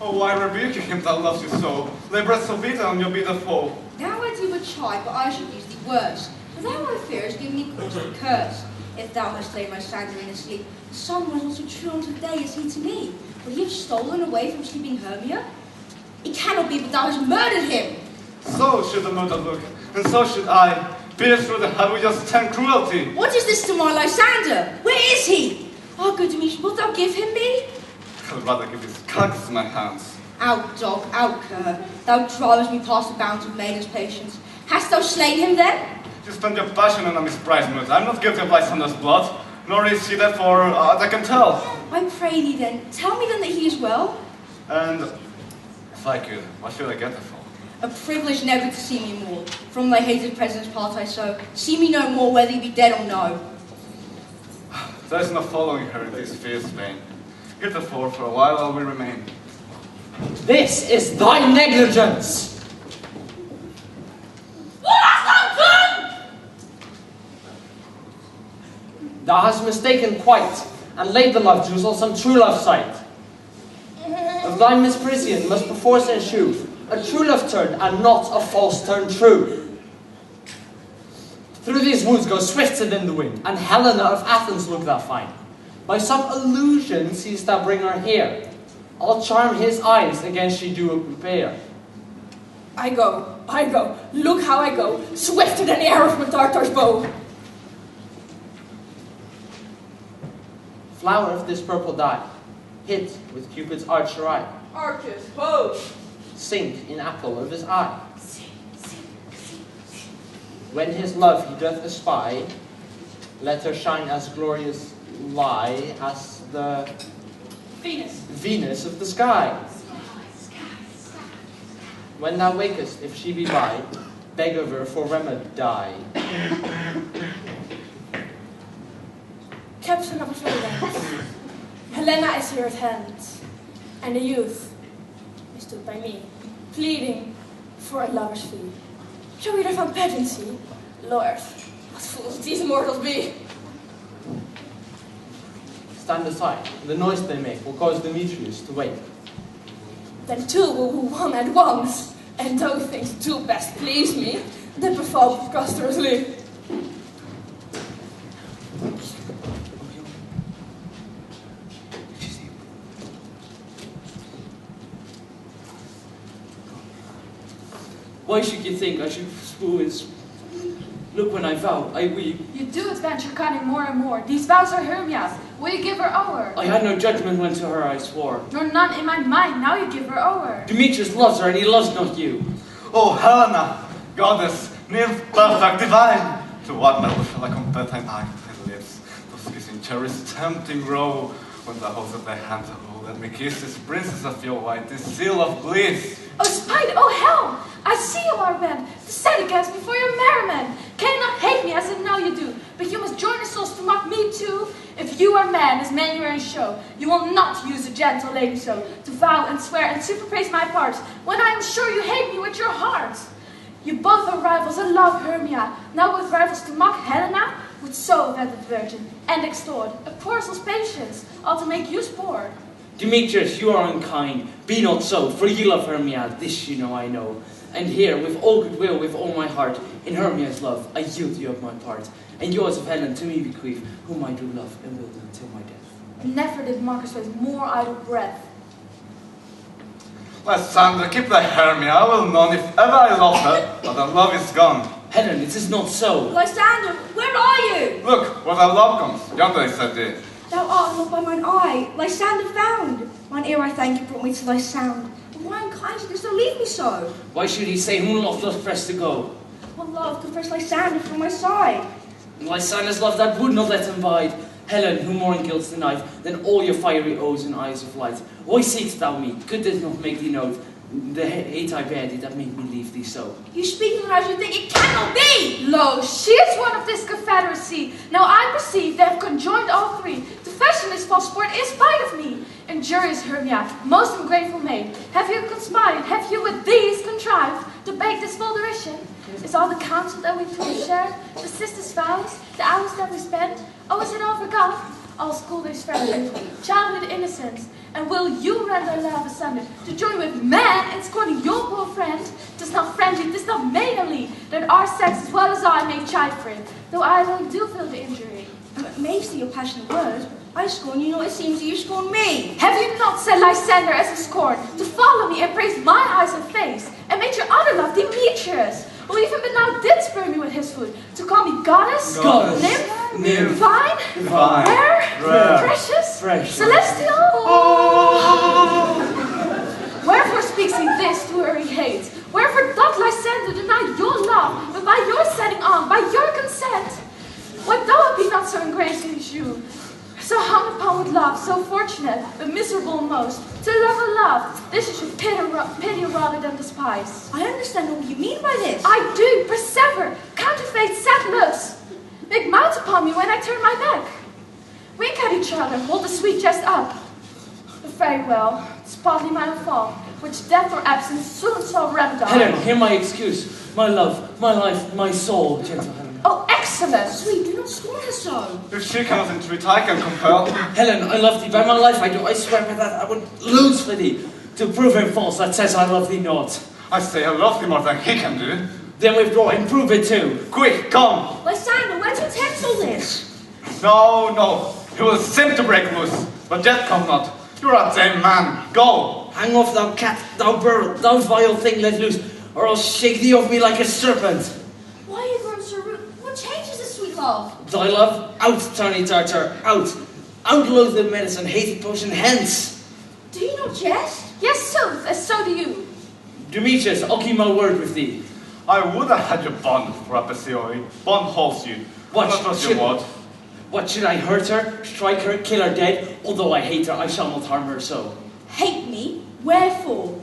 Oh, I rebuke him that loves you so. Libra vita, and you'll be the foe. Thou I do but chide, but I should use thee words. For thou, I fear, has given me cause to curse. If thou hast laid Lysander in his sleep, the sun was not so true unto the day as he to me. Would he have stolen away from sleeping Hermia? It cannot be, but thou hast murdered him. So should the murder look, and so should I. Pierced through the heart with your stern cruelty. What is this to my Lysander? Where is he? Ah, good Demetrius, wilt thou give him me? I would rather give his carcass to my hands. Out, dog, out, cur. Thou drivest me past the bounds of maiden's patience. Hast thou slain him then? You spend your passion on a misprized murder. I'm not guilty of Lysander's blood, nor is he therefore, as I can tell. I pray thee then, tell me then that he is well. And if I could, what should I get it for? A privilege never to see me more. From thy hated presence part I so. See me no more, whether he be dead or no. There is no following her in this fierce vein. Heretofore, for a while I will remain. This is thy negligence! What hast thou done? Thou hast mistaken quite, and laid the love jewels on some true love sight. Of thy misprision must perforce ensue a true love turn, and not a false turn true. Through these woods go swifter than the wind, and Helena of Athens look thou find. By some illusion seest thou bring her here. I'll charm his eyes against she do prepare. I go, look how I go, swifter than the arrow from a Tartar's bow. Flower of this purple dye, hit with Cupid's archer eye. Archers, pose! Sink in apple of his eye. When his love he doth espy, let her shine as glorious lie as the Venus of the sky. When thou wakest, if she be by, beg of her for remedy. Captain of the Florence, Helena is here at hand, and the youth stood by me, pleading for a lover's fee. Shall we therefore pageancy? Lord, what fools these mortals be! Stand aside. The noise they make will cause Demetrius to wake. Then two will woo one at once, and those things do best please me, that befall preposterously. Why should you think I should spoil his... Look, when I vow, I weep. You do adventure cunning more and more. These vows are Hermia's. Will you give her over? I had no judgment when to her I swore. Nor none in my mind, now you give her over. Demetrius loves her, and he loves not you. Oh, Helena, goddess, nymph, perfect, divine! To what metal shall I compare thine eye and lips? Those kissing cherries tempting grow, when thou holds up thy hand to hold. Let me kiss this princess of your white, this seal of bliss. Oh, spite, oh, hell! I see you are bent to set against me for your merriment. Can you not hate me as I know you do? But you must join the souls to mock me too. If you are man, as men you are in show, you will not use a gentle lady so to vow and swear and superpraise my parts, when I am sure you hate me with your hearts. You both are rivals and love Hermia, now both rivals to mock Helena, would so offend the virgin, and extort a poor soul's patience, all to make you poor. Demetrius, you are unkind. Be not so, for you love Hermia, this you know I know. And here, with all goodwill, with all my heart, in Hermia's love, I yield you up my part. And yours of Helen to me bequeath, whom I do love and will do till my death. Never did Marcus waste more idle breath. Lysander, keep thy Hermia. I will none if ever I love her, but her love is gone. Helen, it is not so. Lysander, where are you? Look, where thy love comes. Yonder is her dear. Thou art not by mine eye, Lysander found. Mine ear, I thank you, brought me to thy sound. But why unkind didst thou leave me so? Why should he say whom love doth press to go? What love could press Lysander from my side? And Lysander's love that would not let him bide. Helen, who more in guilt's the knife than all your fiery oaths and eyes of light. Why seek'st thou me? Could this not make thee note the hate I bear thee that made me leave thee so? You speak as you think it cannot be! Lo, she is one of this confederacy. Now I perceive they have conjoined all three to fashion this false sport in spite of me. Injurious Hermia, most ungrateful maid, have you conspired, have you with these contrived to bake this full derision? Is all the counsel that we two have shared, the sisters' vows, the hours that we spent, Oh, is it all forgot? All school days fair little, childhood innocence. And will you render love asunder to join with man in scorning your poor friend? 'Tis not friendly, 'tis not maidenly, that our sex as well as I may chide for it, though I alone do feel the injury. Amazed at your passionate words, I scorn you not, it seems that you scorn me. Have you not said Lysander as a scorn, to follow me and praise my eyes and face, and made your other love Demetrius, who even but now did spur me with his foot, to call me goddess, nymph, divine, rare, precious, celestial? Wherefore speaks he this to her he hates? Wherefore doth Lysander deny your love, but by your setting on, by your consent? What though it be not so ingrained in you, so hung upon with love, so fortunate, but miserable most, to love a love, this you should pity rather than despise. I understand what you mean by this. I do, persever, counterfeit sad looks, make mouths upon me when I turn my back, wink at each other, hold the sweet jest up. But very well, it's partly my own fault, which death or absence soon shall remedy. Helen, hear my excuse, my love, my life, my soul, gentle Helen. Oh, excellent! Sweet, do not scorn her so. If she cannot entreat, I can compel. Helen, I love thee, by my life I do, I swear by that I would lose for thee, to prove him false that says I love thee not. I say I love thee more than he can do. Then withdraw and prove it too. Quick, come! Lysander, where do you attempt all this? No, he will seem to break loose, but yet come not. You are a tame man, go! Hang off, thou cat, thou bird, thou vile thing let loose, or I'll shake thee off me like a serpent. Why are you grown so rude? What changes this sweet love? Thy love, out, tiny tartar, out. Out loathed medicine, hated potion, hence. Do you not jest? Yes, sooth, as so do you. Demetrius, I'll keep my word with thee. I would have had your bond for a Pacioli. Bond holds you. What was your word? What, should I hurt her, strike her, kill her dead? Although I hate her, I shall not harm her so. Hate me? Wherefore?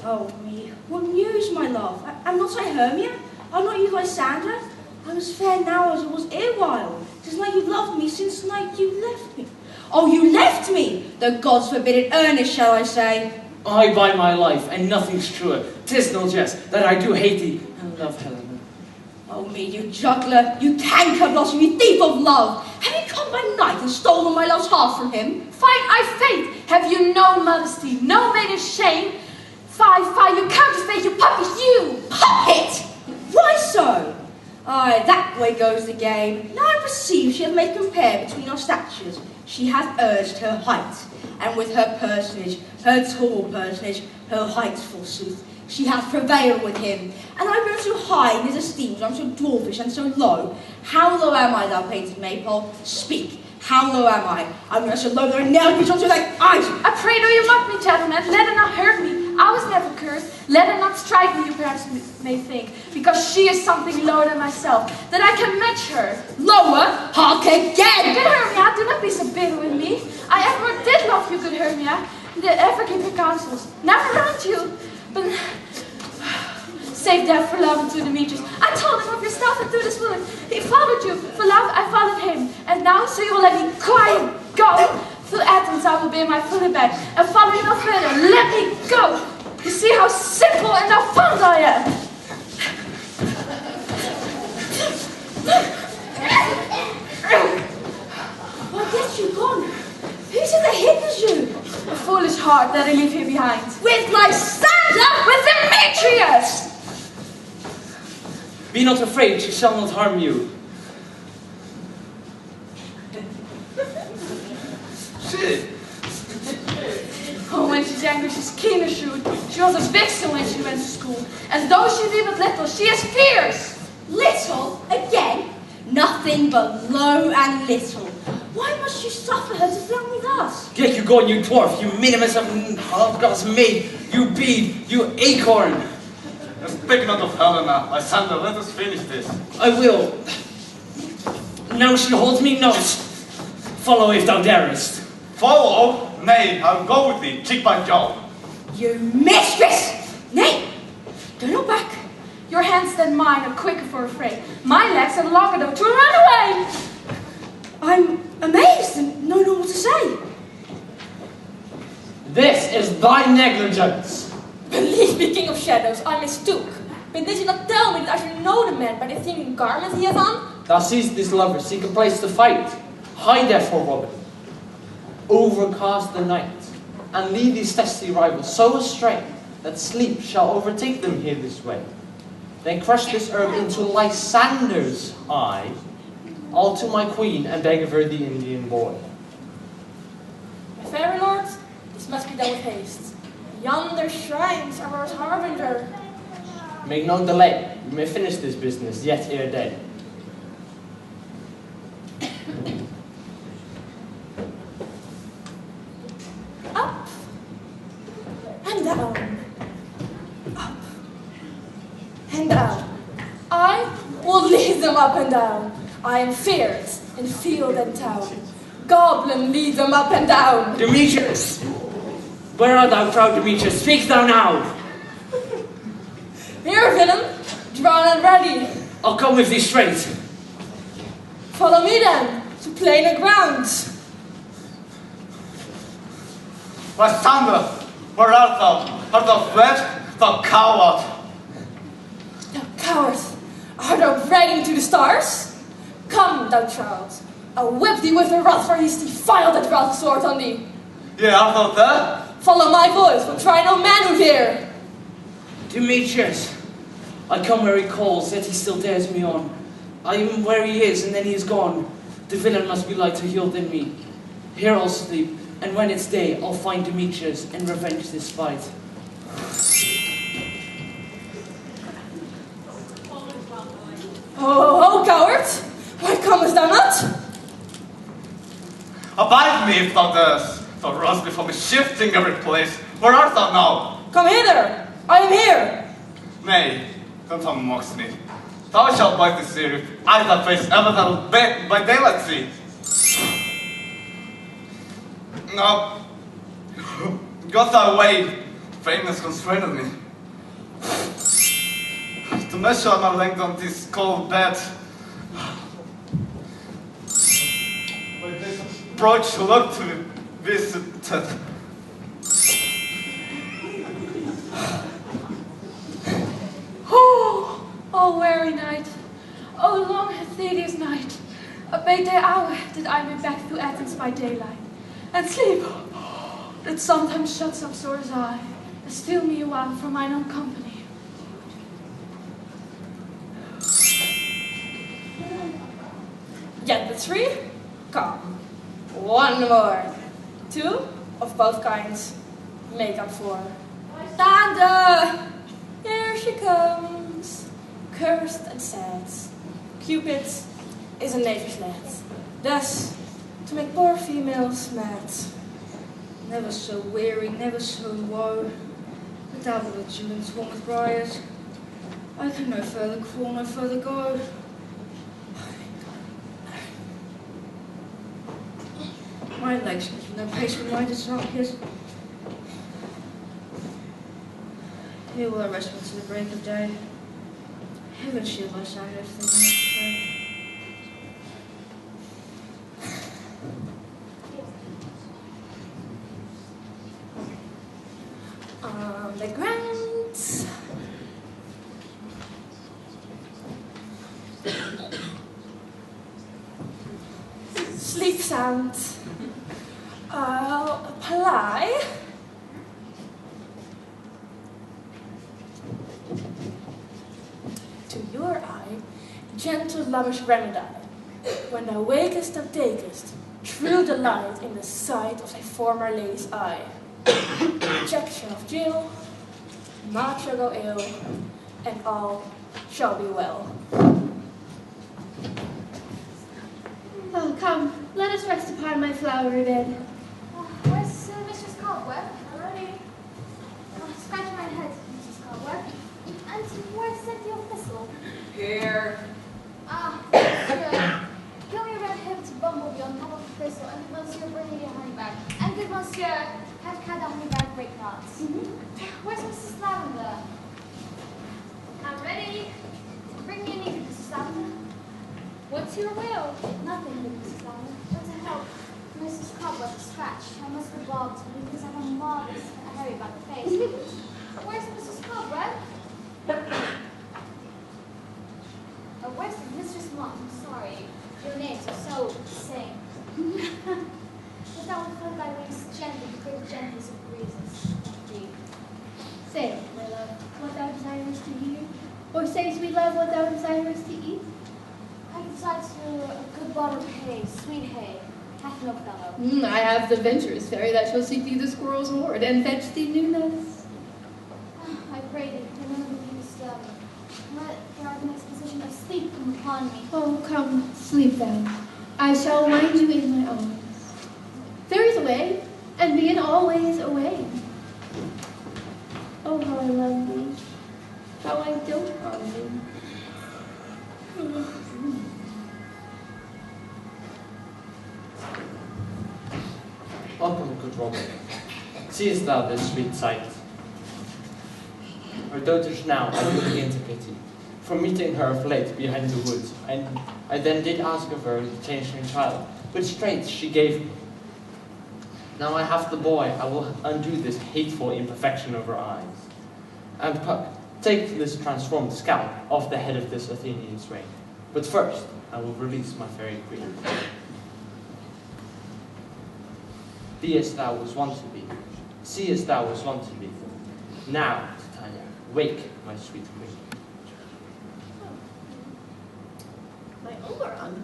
Oh me, what news, my love? Am not I Hermia? Are not you Lysander? I'm as fair now as I was erewhile. 'Tis like you loved me since night you left me. Oh, you left me! The gods forbid it, earnest shall I say. I by my life, and nothing's truer. 'Tis no jest, that I do hate thee, and love Helen. Oh me, you juggler, you canker blossom, you thief of love! Have you come by night and stolen my love's heart from him? Fine, I faith, have you no modesty, no maiden shame? Fie, you counterfeit, you puppet, you! Puppet! Why so? Aye, that way goes the game. Now I perceive she hath made compare between our statures. She hath urged her height, and with her personage, her tall personage, her height forsooth, she hath prevailed with him. And I grown so high in his esteem, I'm so dwarfish and so low. How low am I, thou painted maypole? Speak. How low am I? I'm not so low that I nailed me unto thy eyes. I pray do you mock me, gentlemen, let her not hurt me. I was never cursed. Let her not strike me, you perhaps may think, because she is something lower than myself, that I can match her. Lower? Hark again! Good Hermia, do not be so bitter with me. I ever did love you, good Hermia, did ever keep your counsels. Never wronged you, but save death for love unto Demetrius. I told him of your stealth into this wood. He followed you. For love, I followed him. And now, so you will let me quiet go. Through Athens I will bear my foot back, and follow you no further. Let me go. You see how simple and how fond I am. Why get you gone? Who's it that hinders you? A foolish heart that I leave here behind. With Lysander? With Demetrius! Be not afraid, she shall not harm you. Oh, when she's angry, she's keen as shoot. She was a vixen when she went to school. And though she be but little, she is fierce. Little? Again? Nothing but low and little. Why must you suffer her to flout me thus? Get you going, you dwarf, you minimus of God's maid, you bead, you acorn. Speak not of Helena, Lysander, let us finish this. I will. Now she holds me not. Follow if thou darest. Follow? Nay, I'll go with thee, cheek by jowl. You mistress! Nay, go not back. Your hands than mine are quicker for a fray. My legs are longer though to run away. I'm amazed and know not what to say. This is thy negligence. Believe me, King of Shadows, I mistook. But did you not tell me that I should know the man by the thinking garment he hath on? Thou seest this lover seek a place to fight. Hie therefore, Robin, overcast the night, and lead these testy rivals so astray that sleep shall overtake them here this way. Then crush this herb into Lysander's eye, all to my queen, and beg of her the Indian boy. My fair lords, this must be done with haste. Yonder shrines are ours harbinger. Make no delay, we may finish this business yet ere day. Up and down. Up and down. I will lead them up and down. I am feared in field and town. Goblin, lead them up and down. Demetrius! Where art thou, proud Demetrius? Speak thou now! Here, villain, drawn and ready. I'll come with thee straight. Follow me then, to plainer ground. Lysander, where art thou? Art thou fled? Thou coward! Thou coward, art thou bragging to the stars? Come, thou child, I'll whip thee with the wrath, for he's defiled that wrath sword on thee. Yea, art thou there? Follow my voice, but try no manhood here. Demetrius! I come where he calls, yet he still dares me on. I am where he is, and then he is gone. The villain must be lighter healed than me. Here I'll sleep, and when it's day, I'll find Demetrius and revenge this fight. Oh, coward! Why comest thou not? Abide me if thou darest. Thou runs before me, shifting every place. Where art thou now? Come hither! I am here! Nay, don't thou mock me. Thou shalt bite this ear if I thy face ever that'll by daylight see. No. Go thy way. Fame has constrained me. To measure my length on this cold bed. By this approach look to be visited. Oh, weary night. Oh, long and tedious night. A big day hour did I be back to Athens by daylight. And sleep that sometimes shuts up sore's eye, and steal me a while from mine own company. Yet the three? Come. One more. Two of both kinds. Make up four. Tanda! Here she comes. Cursed and sad. Cupid is a nature's lad. Thus, to make poor females mad. Never so weary, never so woe. The devil that you and swarm with briars. I can no further crawl, no further go. My legs can keep no pace with my desires. Here will I rest me to the break of day. Heaven shield my sound if they may pray. On the ground. Sleep sound. I'll apply. To your eye, gentle lavish remedy. When thou wakest, thou takest true delight in the sight of thy former lady's eye. Rejection of jail, naught shall go ill, and all shall be well. Oh, come, let us rest upon my flowery bed. Where's Mrs. Cobweb? Already. Scratch my head, Mrs. Cobweb. And where's the old thistle? Here. Monsieur. Kill me red-hipped bumblebee on top of the thistle, and Monsieur bring me a honey bag. And good Monsieur, have the honey bag break knots. Where's Mrs. Lavender? I'm ready. Bring me anything, Mrs. Lavender. What's your will? Nothing, good Mrs. Lavender. But to help Mrs. Cobweb scratch, I must be bobbed because I'm a modest hairy about the face. Where's Mrs. Cobweb? Where's Mistress Monk? I'm sorry. Your names are so the same. Or say sweet love what thou desirest to eat? I desire a good bottle of hay, sweet hay. Hath no fellow. I have the venturous fairy that shall seek thee the squirrel's hoard and fetch thee new nuts. I pray thee, remember me still. Let for the next position of sleep come upon me. Oh, come, sleep thou. I shall wind you in my arms. Fairies away, and being always away. Oh, how I love thee, how I dote on thee. Welcome, good Robin. Seest thou this sweet sight? Her dotage now I do begin to pity. For meeting her of late behind the woods, I then did ask of her the changeling child, but straight she gave me. Now I have the boy, I will undo this hateful imperfection of her eyes. And Puck, take this transformed scalp off the head of this Athenian swain. But first, I will release my fairy queen. Be as thou was wont to be, see as thou was wont to be. Now, Titania, wake, my sweet queen. My Oberon,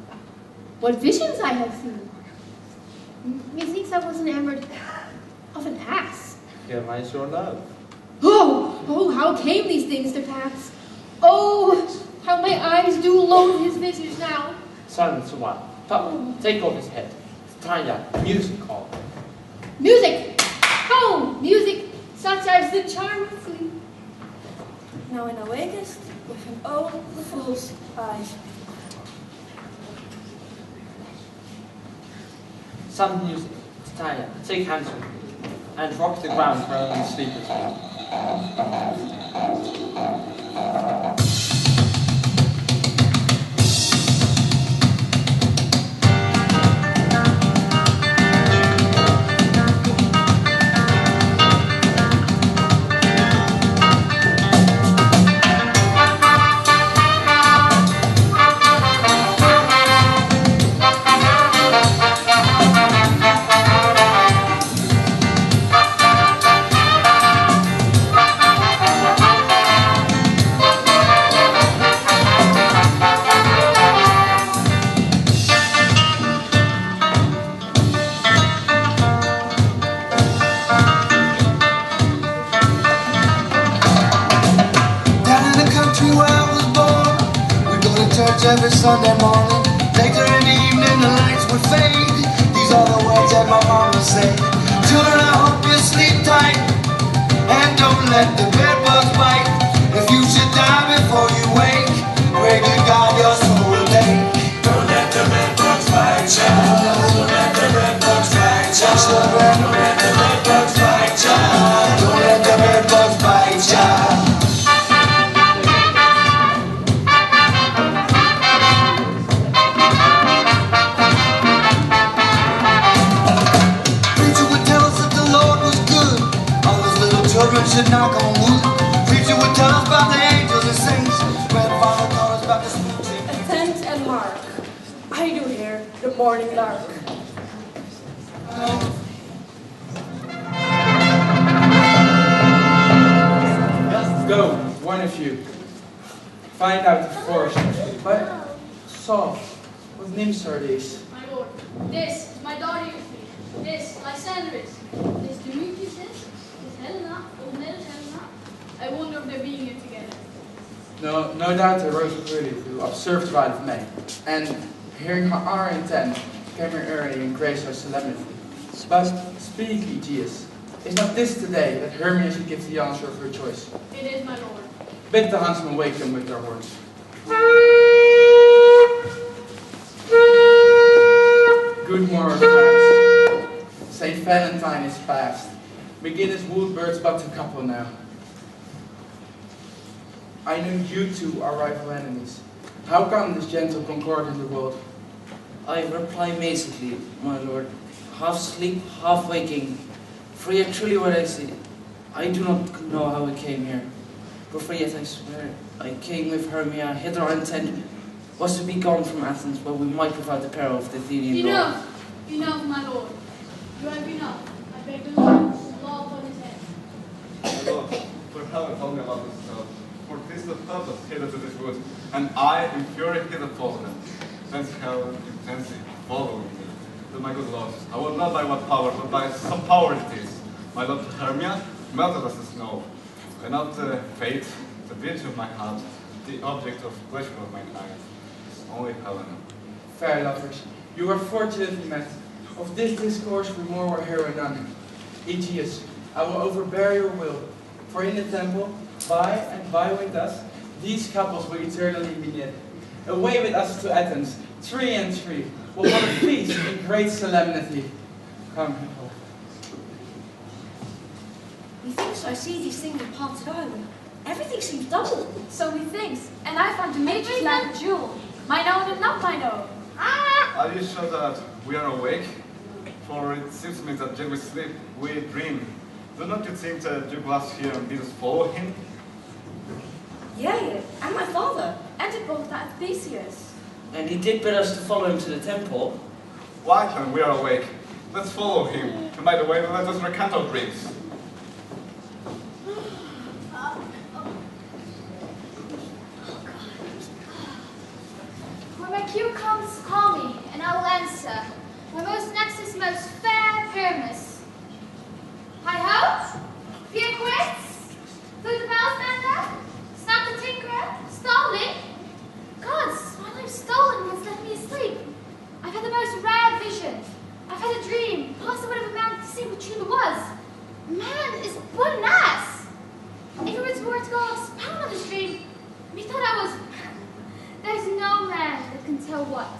what visions I have seen. Methinks I was enamored of an ass. Here lies your love. Oh, how came these things to pass? Oh, how my eyes do loathe his visage now. Silence a while. Puck, take off his head. Titania, music hall. Music! Oh, music, such as the charm of sleep. Now in awakest with an old fool's eyes. Some music. Titania, take hands with me, and rock the ground for only sleepers. Every Sunday morning, later in the evening the lights would fade. These are the words that my mama said. Children, I hope you sleep tight, and don't let the bed bugs bite. If you should die before you wake, pray to God your soul will take. Don't let the bed bugs bite, child. Don't let the bed bugs bite, child. Don't let the bed bugs bite, child. Don't let the bed bugs bite, child. Children should knock on wood. Preacher would tell us about the angels and saints. Grandfather taught us about the spooks. Attend and mark. I do hear the morning lark. Just go, one of you. Find out the forest. But soft, what nymphs are these? My lord, this is my daughter Euphrates. This, Lysander. This Demetrius. Helena, old Helena. I wonder if they're being here together. No doubt they rose up early to observe the rite of May, and hearing our intent, came here early and graced our solemnity. But speak, Aegeus, is not this the day that Hermia should give the answer of her choice? It is, my lord. Bid the huntsmen wake them with their horns. Good morrow, friends. Saint Valentine is past. Begin as wood birds but a couple now. I know you two are rival enemies. How come this gentle concord in the world? I reply amazedly, my lord, half sleep, half waking. For yet truly what I say, I do not know how I came here. But for yet I swear, I came with Hermia, hither our intent was to be gone from Athens, where we might without the peril of the Athenian law. Enough! Enough, my lord. You have enough. I beg the Lord. Law upon his head. My lord, for heaven, tell me about this. For this is the purpose hither to this wood, and I, in fury, hither follow them. Thence hell intensely following me. But my good lord, I will not by what power, but by some power it is. My lord Hermia melted as the snow, and not fate, the beauty of my heart, the object of pleasure of my eyes, is only Helena. Fair lovers, you are fortunately met. Of this discourse we more will hear anon. Aegeus, I will overbear your will, for in the temple, by and by with us, these couples will eternally be knit. Away with us to Athens, 3 and 3, we'll hold a feast in great solemnity. Come, Nicole. Methinks I see these things in parted island. Everything seems double. So methinks, and I found Demetrius like a jewel, mine own and not mine own. Are you sure that we are awake? For it seems to me that when we sleep, we dream. Do not you think that Duke was here and bid us follow him? Yeah, and my father. And it both that Theseus. And he did bid us to follow him to the temple. Why then we are awake? Let's follow him. And by the way, let us recount our dreams. When my cue comes, call me, and I will answer. My most nexus, most fair Pyramus. Hi-ho! Peter Quits? Flute the bell stander? Snap the tinkerer? Starling? Gods, my life's stolen and has left me asleep. I've had the most rare vision. I've had a dream, past the word of a man to see what truly was. Man is but an ass. If it was worth to go expound on this dream, methought I was... There's no man that can tell what.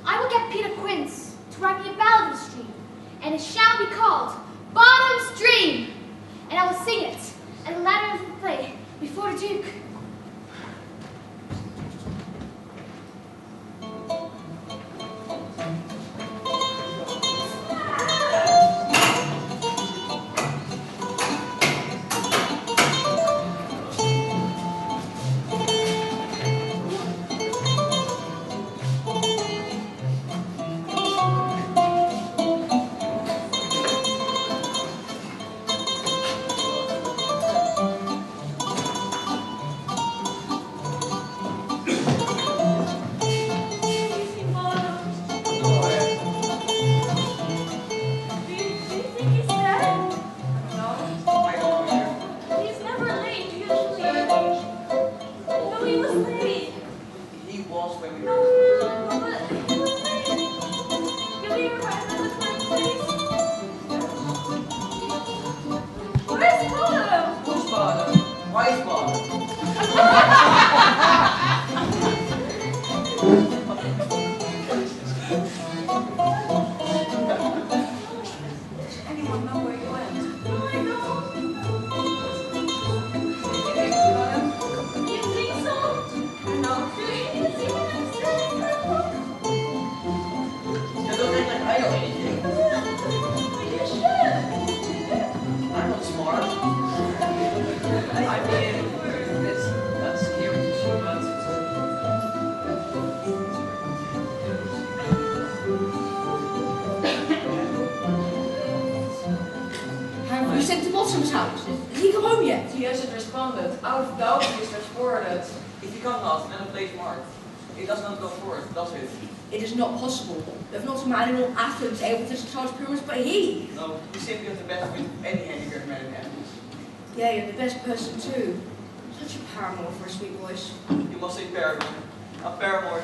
I will get Peter Quince to write me a ballad of the dream, and it shall be called Bottom's Dream, and I will sing it at the latter of the play before the Duke. Athens able to discharge Pyramus, but he. No, you simply have the best of any handicapped man in Athens. Yeah, you're the best person too. Such a paramour for a sweet voice. You must say paramour. A paramour,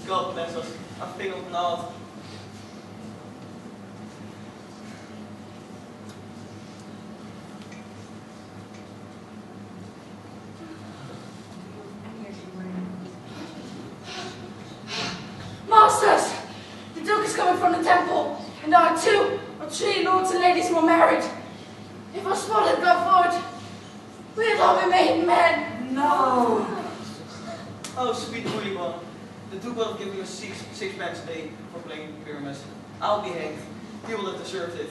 God bless us, a thing of naught. Masters! The Duke is coming from the temple, and our 2 or 3 lords and ladies were married. If our sport had gone forward, we had all been made men. No! Oh, sweet holy one. The Duke will have given you 6 pence a day for playing Pyramus. I'll be hanged. He will have deserved it.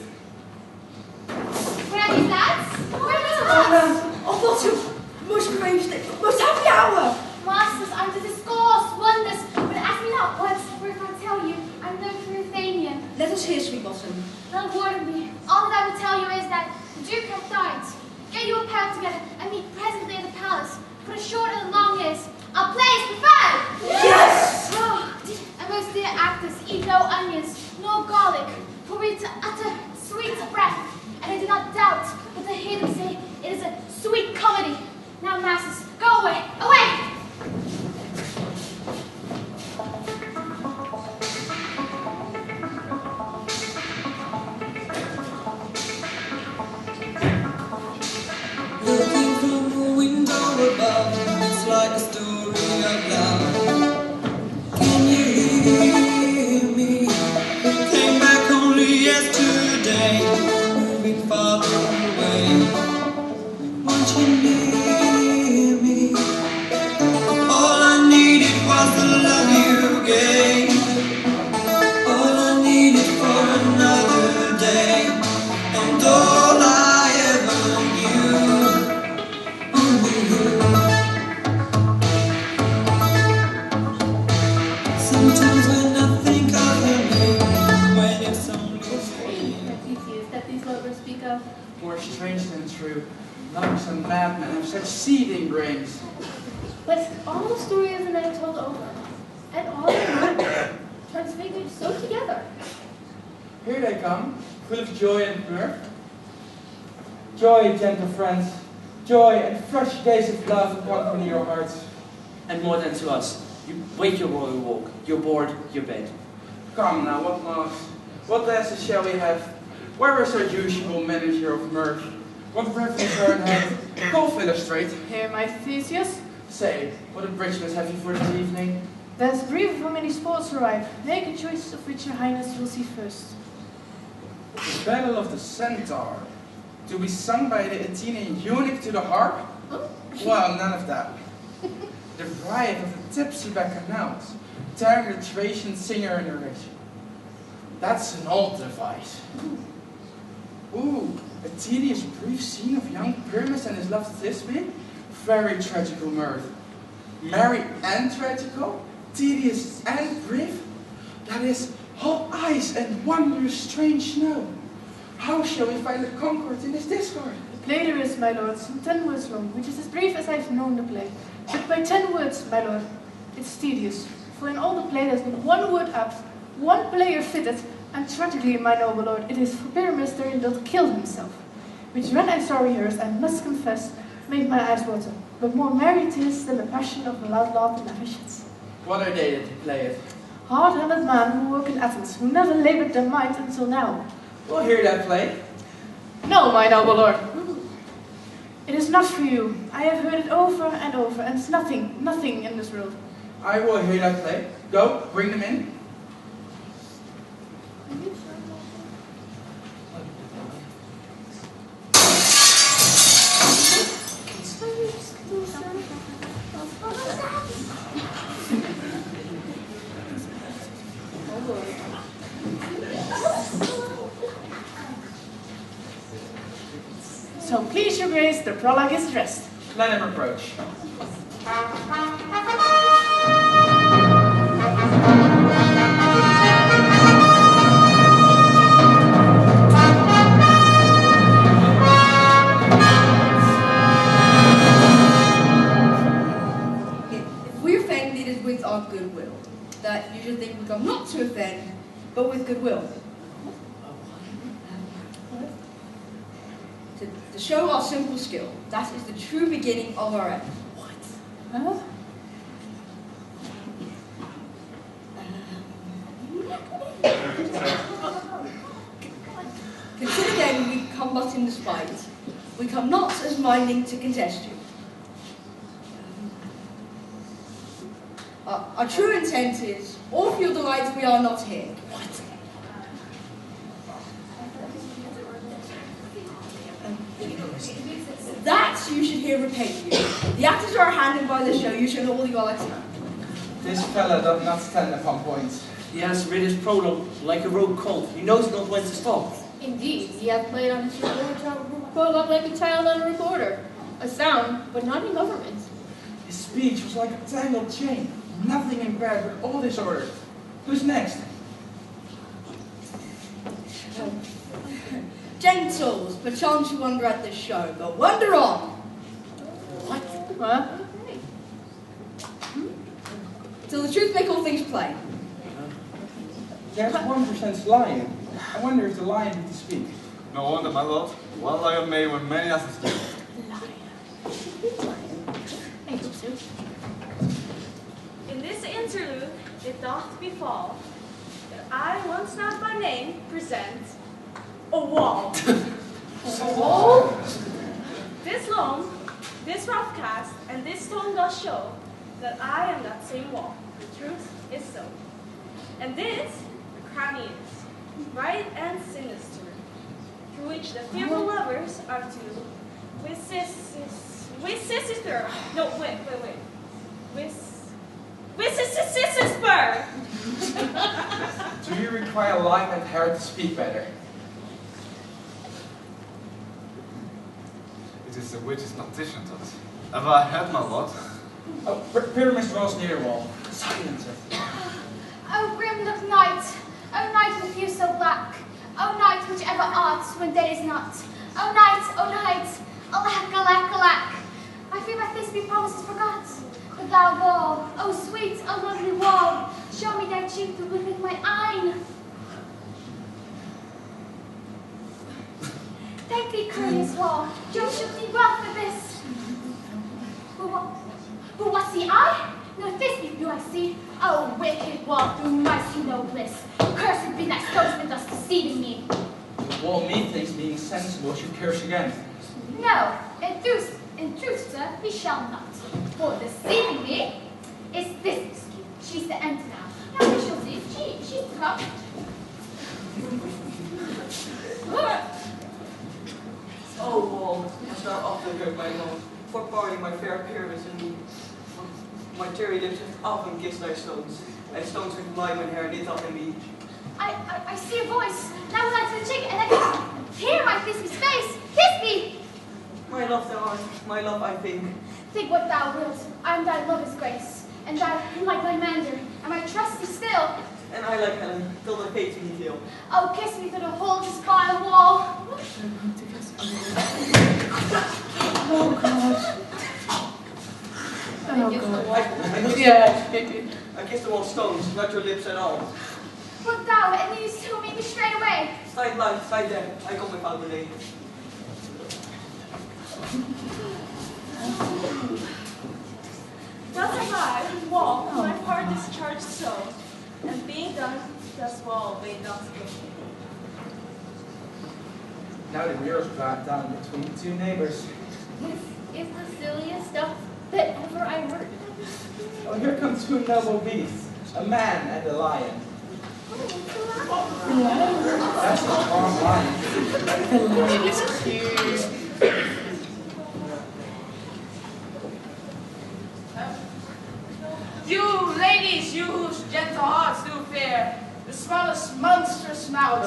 Where are these lads? Where are these lads? I thought you most arranged it. Most happy hour. Masters, I'm to discourse wonders, but ask me not what, for if I tell you, I'm no true Athenian. Let us hear, sweet bottom. Not a word of me. All that I will tell you is that the Duke hath died. Get you apparel together and meet presently at the palace. art, but I hear them say it is a sweet comedy. Now, masses, go away, away! Looking from the window above, it's like a story of love. Can you hear me? Came back only yesterday, moving farther away. Want you near me? All I needed was the love you gave. All I needed for another day, and all I ever knew. Only you. Sometimes when I think of your name, when it's only Theseus that these lovers speak of. More strange than true. Lovers and madmen have such seething brains. But all the stories are now told over, and all the men transfigured so together. Here they come, full of joy and mirth. Joy, gentle friends, joy and fresh days of love accompany your hearts. And more than to us, you wake your royal walk, your board, your bed. Come now, what masks, what dances shall we have? Where is our usual manager of mirth? What reverence are in head? Golf illustrate. Here, my Theseus. Say, what abridgments have you for this evening? There's a brief of how many sports arrive. Make a choice of which your highness will see first. The Battle of the Centaur. To be sung by the Athenian eunuch to the harp? Well, none of that. The riot of the tipsy bacchanals, tearing the Thracian singer in the rich. That's an old device. Ooh, a tedious brief scene of young Pyramus and his love Thisbe? Very tragical mirth. Merry and tragical? Tedious and brief? That is, all ice and wondrous strange snow. How shall we find the concord in this discord? The play there is, my lord, some 10 words long, which is as brief as I've known the play. But by 10 words, my lord, it's tedious. For in all the play there's been one word up, one player fitted, and tragically, my noble lord, it is for Pyramus therein that killed himself. Which when I saw rehearsed, I must confess, made my eyes water. But more merry it is than the passion of a loud laugh and lavishes. What are they that you play it? Hard-handed men who work in Athens, who never labored their mind until now. We'll hear that play. No, my noble lord. It is not for you. I have heard it over and over, and it's nothing in this world. I will hear that play. Go, bring them in. So please your grace, the prologue is dressed. Let him approach. If we offend, it is with our goodwill. That you should think we come not to offend, but with goodwill. To show our simple skill. That is the true beginning of our end. What? Huh? Consider then we come but in despite. We come not as minding to contest you. Our true intent is, all for your delight we are not here. What? That you should hear repay you. The actors are handed by the show, you should all you are like to. This fella does not stand upon points. He has read his prologue like a rogue colt. He knows not when to stop. Indeed, he hath played on his prologue like a child on a recorder. A sound, but not in government. His speech was like a tangled chain. Nothing impaired, but all disordered. Who's next? Gentles, perchance you wonder at this show, but wonder on. What? Huh? Till the truth make all things plain. There's 1% lion. I wonder if the lion did speak. No wonder, my lord. One lion may wear many asses too. In this interlude, it doth befall that I, once not by name, present a wall. A wall? This loam, this rough cast, and this stone does show that I am that same wall. The truth is so. And this, the crown is, bright and sinister, through which the fearful lovers are to sister. No, wait. Whisper. Do you require light and hair to speak better? It is the witch's petition to us. Have I had, my lord? Oh, Pyramus draws near the wall. Silence her. Oh, grim look night! Oh, night with you so black! Oh, night which ever art when day is not! Oh, night! Alack, alack, alack! I fear my Thisbe promises forgot. But thou wall, oh sweet, oh lovely wall, show me thy cheek to look at my eyne. Thank thee, courteous wall, Jove shook thee well for this. But what see I? No Thisbe do I see. Oh, wicked wall, through whom I see no bliss. Cursed be that ghost thus deceiving me. The wall, methinks, being sensible, should curse again. No, in truth, sir, he shall not. For deceiving me is this excuse. She's the end now. Now we shall see. She's the cup. Oh, wall, hast thou often heard my moan, for parting my fair appearance in me? My cherry lips have often kissed thy stones with lime and hair knit up in me. I see a voice. Now when I to the chick, and I can hear my Thisbe's face. Thisbe! My love thou art, my love I think. Think what thou wilt. I am thy lover's grace, and thou, like thy mander, am I trusty still. And I like Helen, till the fate me feel. Oh, kiss me through the hole of this vile wall. Oh, God. I kiss the wall stones, not your lips at all. But thou, and you still meet me straight away. Side light, side there, I come without delay. Thus have I, wall, my part discharged so, and being done, thus wall laid doth go. Now the mirror's brought down between the two neighbors. This is the silliest stuff that ever I heard. Oh, here come two noble beasts, a man and a lion. That's a strong lion. The lion is cute. You ladies, you whose gentle hearts do fear the smallest monstrous mouth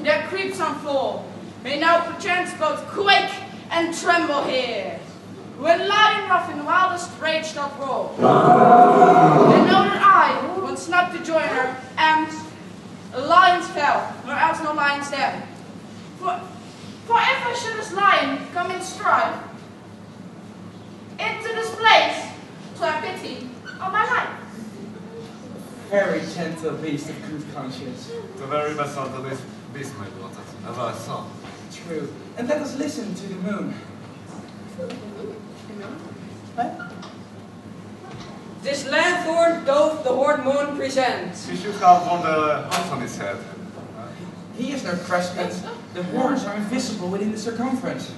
that creeps on floor, may now perchance both quake and tremble here. When lion rough in wildest rage doth roar, and know that I, once not to join her, am a lion's fell, nor else no lion's dead. For if I should as lion come in strife into this place, to have pity on my life. Very gentle beast of good conscience. The very best of the beast, my daughter, ever I saw. True. And let us listen to the moon. What? This lanthorn doth the horned moon present. He should have worn the horns on his head. He is no crescent. The horns are invisible within the circumference.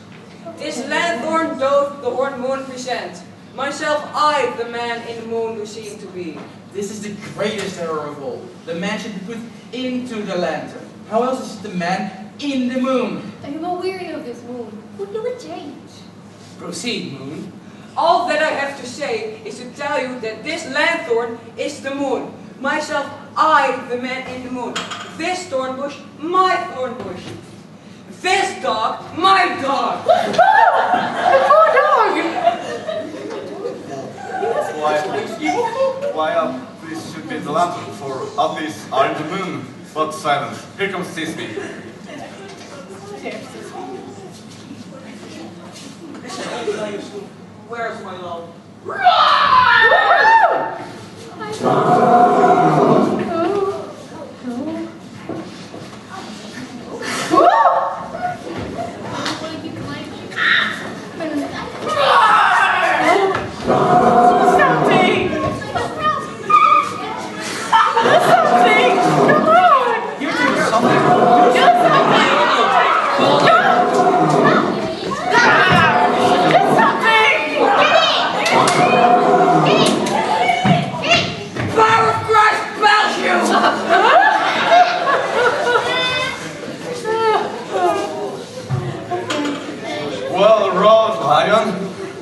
This lanthorn doth the horned moon present. Myself I, the man in the moon, do seem to be. This is the greatest error of all. The man should be put into the lantern. How else is it the man in the moon? I am a weary of this moon. Who will it change? Proceed, moon. All that I have to say is to tell you that this lanthorn is the moon. Myself, I, the man in the moon. This thorn bush, my thorn bush. This dog, my dog. Poor dog! Why, this should be the lantern, for at least are in the moon. But silence. Here comes Thisbe. Where's my love? Lion.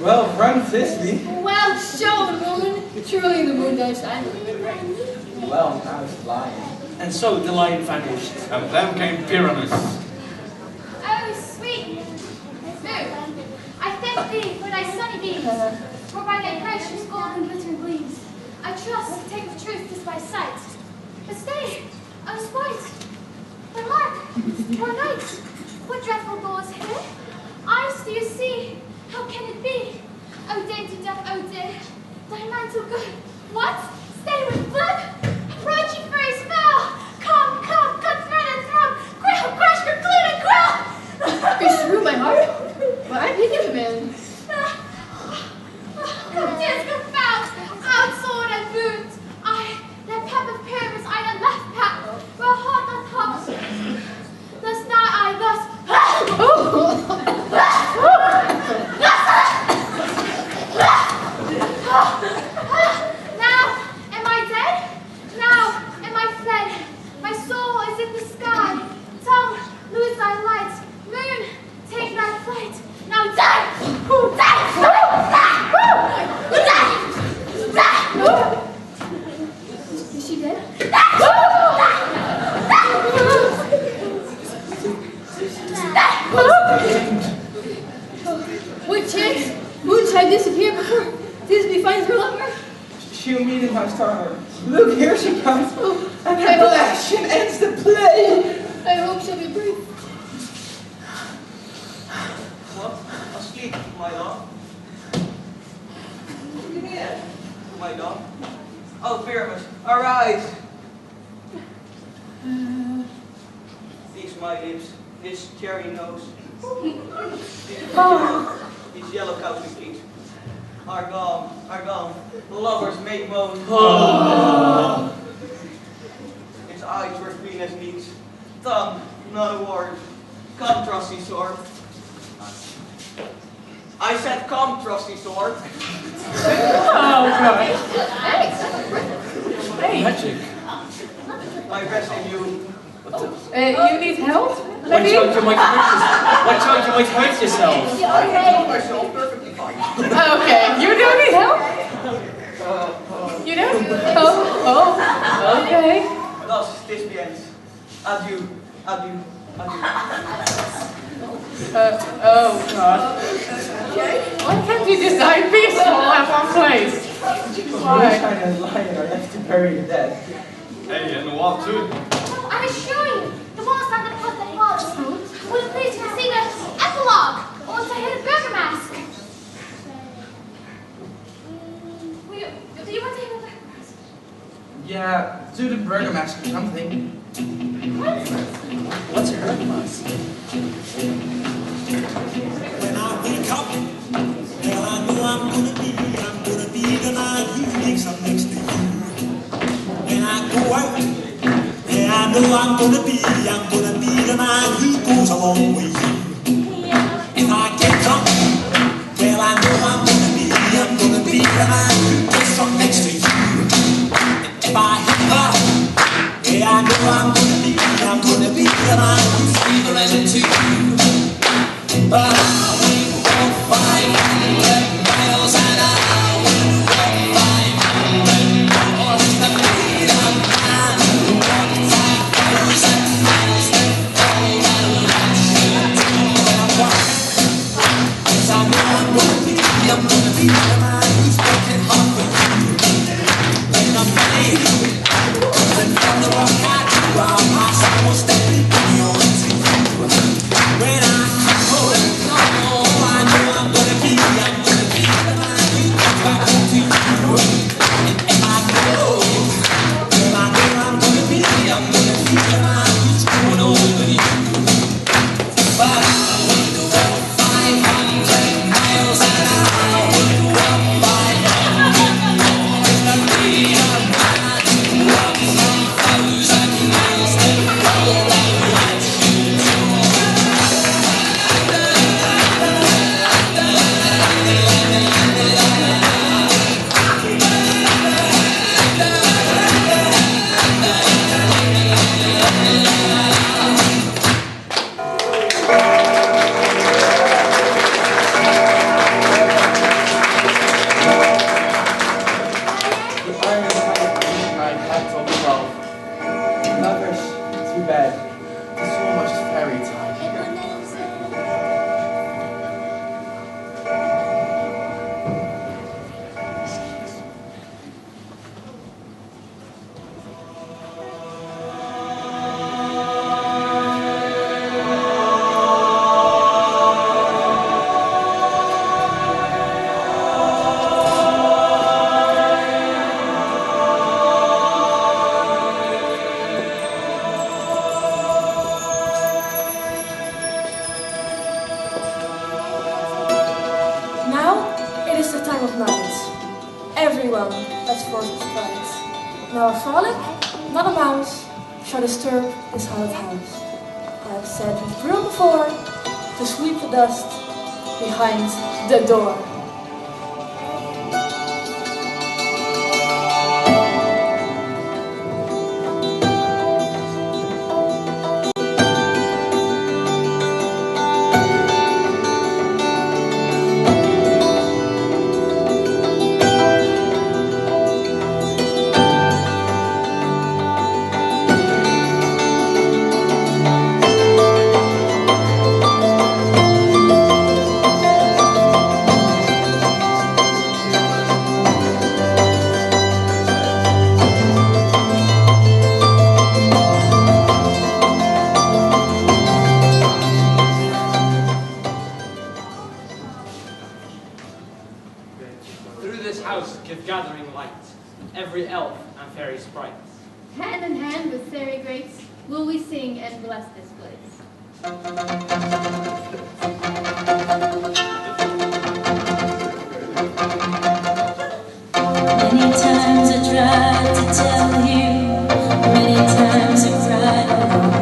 Well, run, Thisbe. Well shown, woman. Truly the moon does shine. Well, now it's lying. And so the lion vanished. And then came Pyramus. Oh, sweet moon, I thank thee for thy sunny beams, for by thy precious golden glittering gleams. I trust to take of truth this by sight. But stay, I was right. But mark, poor knight, what dreadful goes here? Eyes do you see? How can it be? Oh, dainty dove, oh dear, thy mantle good. What? Stay with blood? Approaching fairy spell! Come, cut thread and throb! Grill, crush, conclude and grill! Be through my heart. But I pity the man. Come, tears confound! Out sword and wound! That pep of Pyramus I done left pat, where heart not hot. Thus now I thus. Now am I dead? Now am I fled? My soul is in the sky. Tongue, lose thy light. Moon, take thy flight. Now die! Who died? Who died? Die! Is she dead? What chance? Moonshine disappeared before Thisbe finds her lover. She'll meet in my tower. Look, here she comes. And her blush ends the play. I hope she'll be brief. What? Asleep, my love? Give me it, my love. Oh, Pyramus, arise! These my lips, this cherry nose, these yellow cow feet are gone. Lovers make moan. Its eyes were green as meat, tongue not a word. Come, trusty sword. I said, come, trusty sword. Oh, God. Hey. Magic. My best in you. You need help? Watch out, you might hurt yourself. I know myself perfectly fine. Okay, you don't need help? You don't? Oh, okay. Thus, this ends. Adieu, adieu, adieu. Oh God. Why can't you design peaceful at one place? Moonshine and lion are left to bury the dead. Hey, and the wall too. No, I assure you, the walls on the pot that was. Would it please you to see the epilogue, or to hear the burger mask? Do you want to hear the burger mask? Yeah, do the burger mask or something. What's a hurt mask? When I wake up, well, I know I'm gonna be the man who wakes up next to you. When I go out, yeah, I know I'm gonna be the man who goes along with you. If I get drunk, well, I know I'm gonna be the man who gets up next to you. If I hit her, yeah, I know I'm gonna be the man who's feeling to you. But I will walk 500 miles and I will walk 500 more to be the man who walked 5,000 miles and all that I should do when I walk. 'Cause I know I'm gonna be the man who's working hard for you. When I'm ready, and from the rock I do, I'll pass almost everybody on to you. When I come home, oh, I know I'm gonna be the man who comes back home to you. And if I go, well, I know I'm gonna be the man who's going over you. But I will walk 500 miles and I will walk 500 more to be the man who walks 1,000 miles and all that. time of night. Everyone has forced its pride. Now a frolic, not a mouse, shall disturb this hallowed house. I have said with broom before, to sweep the dust behind the door. Through this house give gathering light, every elf and fairy sprite. Hand in hand with fairy grace, will we sing and bless this place. Many times I tried to tell you, many times I cried alone.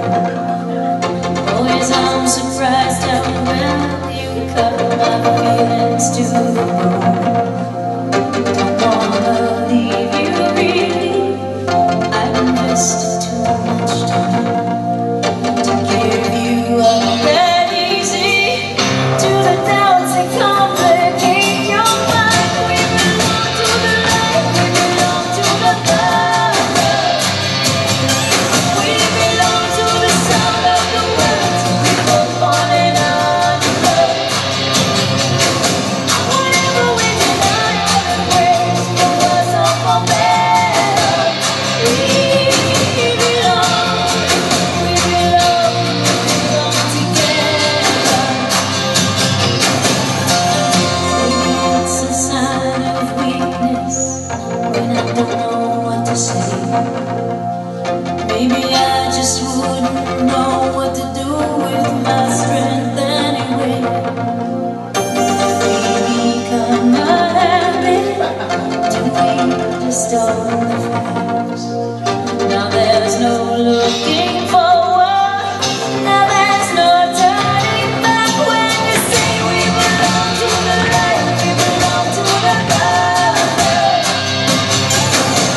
Always I'm surprised how well you cut my feelings to the bone. Don't wanna leave you really, I've invested too much time to give you all that easy, to the doubts that complicate your mind. We belong to the light, we belong to the dark. We belong to the sound of the words we both wanted on the road. Whatever we deny or embrace, for worse or for better, we belong together. Maybe it's a sign of weakness when I don't know what to say. Maybe I just wouldn't know what to do with my strength anyway. Maybe kinda habit to be just on the flames. Now there's no looking forward, now there's no turning back. When you say we belong to the light, we belong to the dark.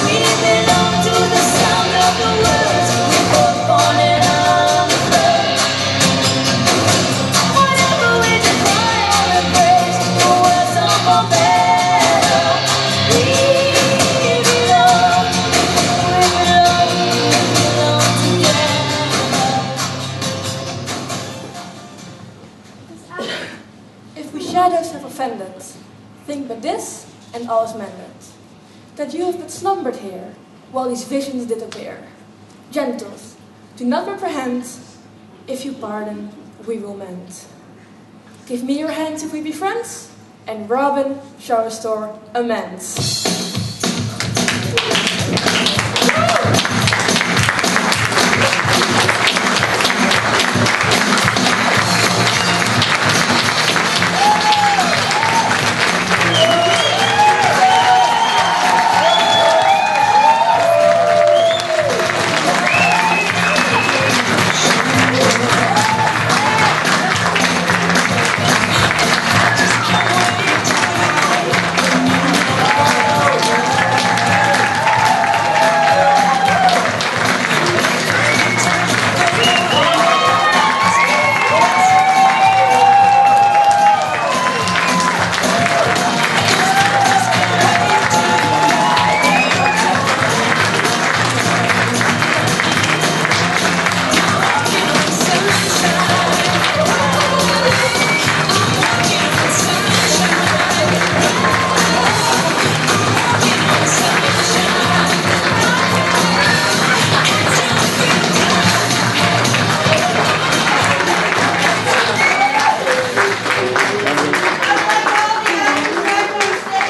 We belong to the sound of the words we both wanted on the road. Whatever we deny or embrace, for worse or for better, we belong together. If we shadows have offended, think but this, and all is mended. That you have but slumbered here, while these visions did appear. Gentles, do not reprehend, if you pardon, we will mend. Give me your hands if we be friends, and Robin shall restore amends.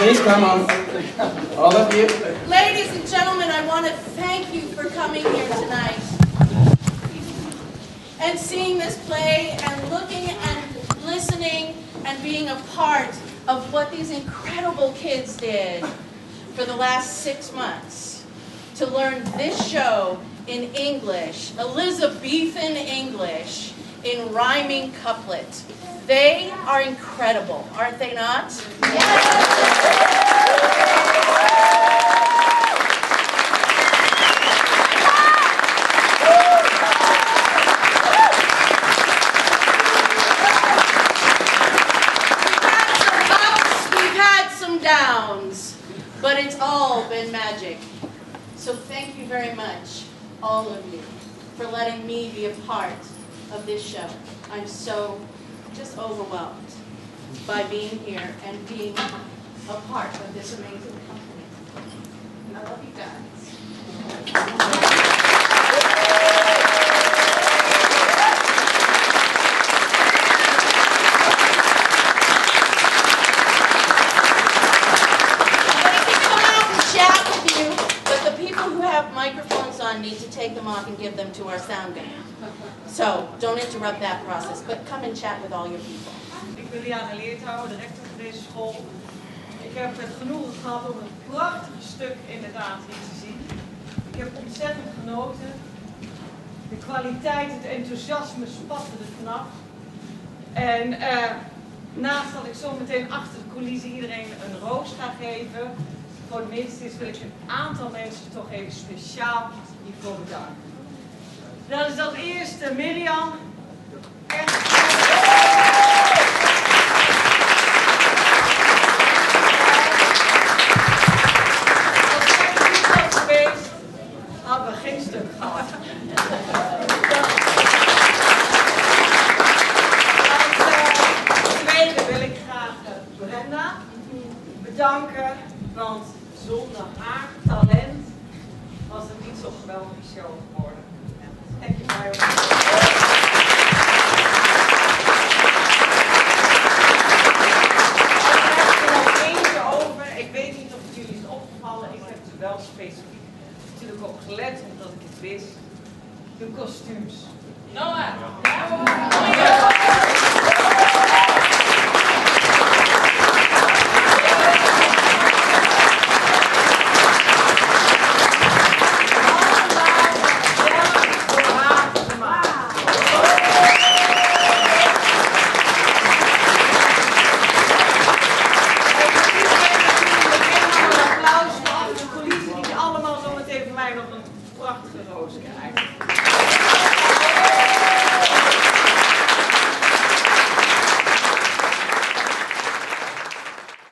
Please come on. All of you. Ladies and gentlemen, I want to thank you for coming here tonight and seeing this play and looking and listening and being a part of what these incredible kids did for the last 6 months to learn this show in English, Elizabethan English, in rhyming couplet. They are incredible, aren't they not? We've had some downs, but it's all been magic. So thank you very much, all of you, for letting me be a part of this show. I'm so just overwhelmed by being here and being a part of this amazing company. I love you guys. Microphones on, need to take them off and give them to our sound guy. So, don't interrupt that process, but come and chat with all your people. Ik ben Liana Leertouw, de rector van deze school. Ik heb het genoegen gehad om een prachtig stuk inderdaad hier te zien. Ik heb ontzettend genoten. De kwaliteit, het enthousiasme spatte er vanaf. En naast dat ik zo meteen achter de coulissen iedereen een roos ga geven, voor de minste is, wil ik een aantal mensen toch even speciaal hiervoor bedanken. Dat is als eerste Mirjam. Echt. Als zij er niet was geweest, hadden we geen stuk gehad. Als tweede wil ik graag Brenda bedanken, want zonder haar talent was het niet zo'n geweldige show geworden. Thank you very much. Er is er nog eentje over. Ik weet niet of het jullie is opgevallen. Ik heb er wel specifiek natuurlijk op gelet, omdat ik het wist. De kostuums. Noah! Nog een prachtige roos krijgen.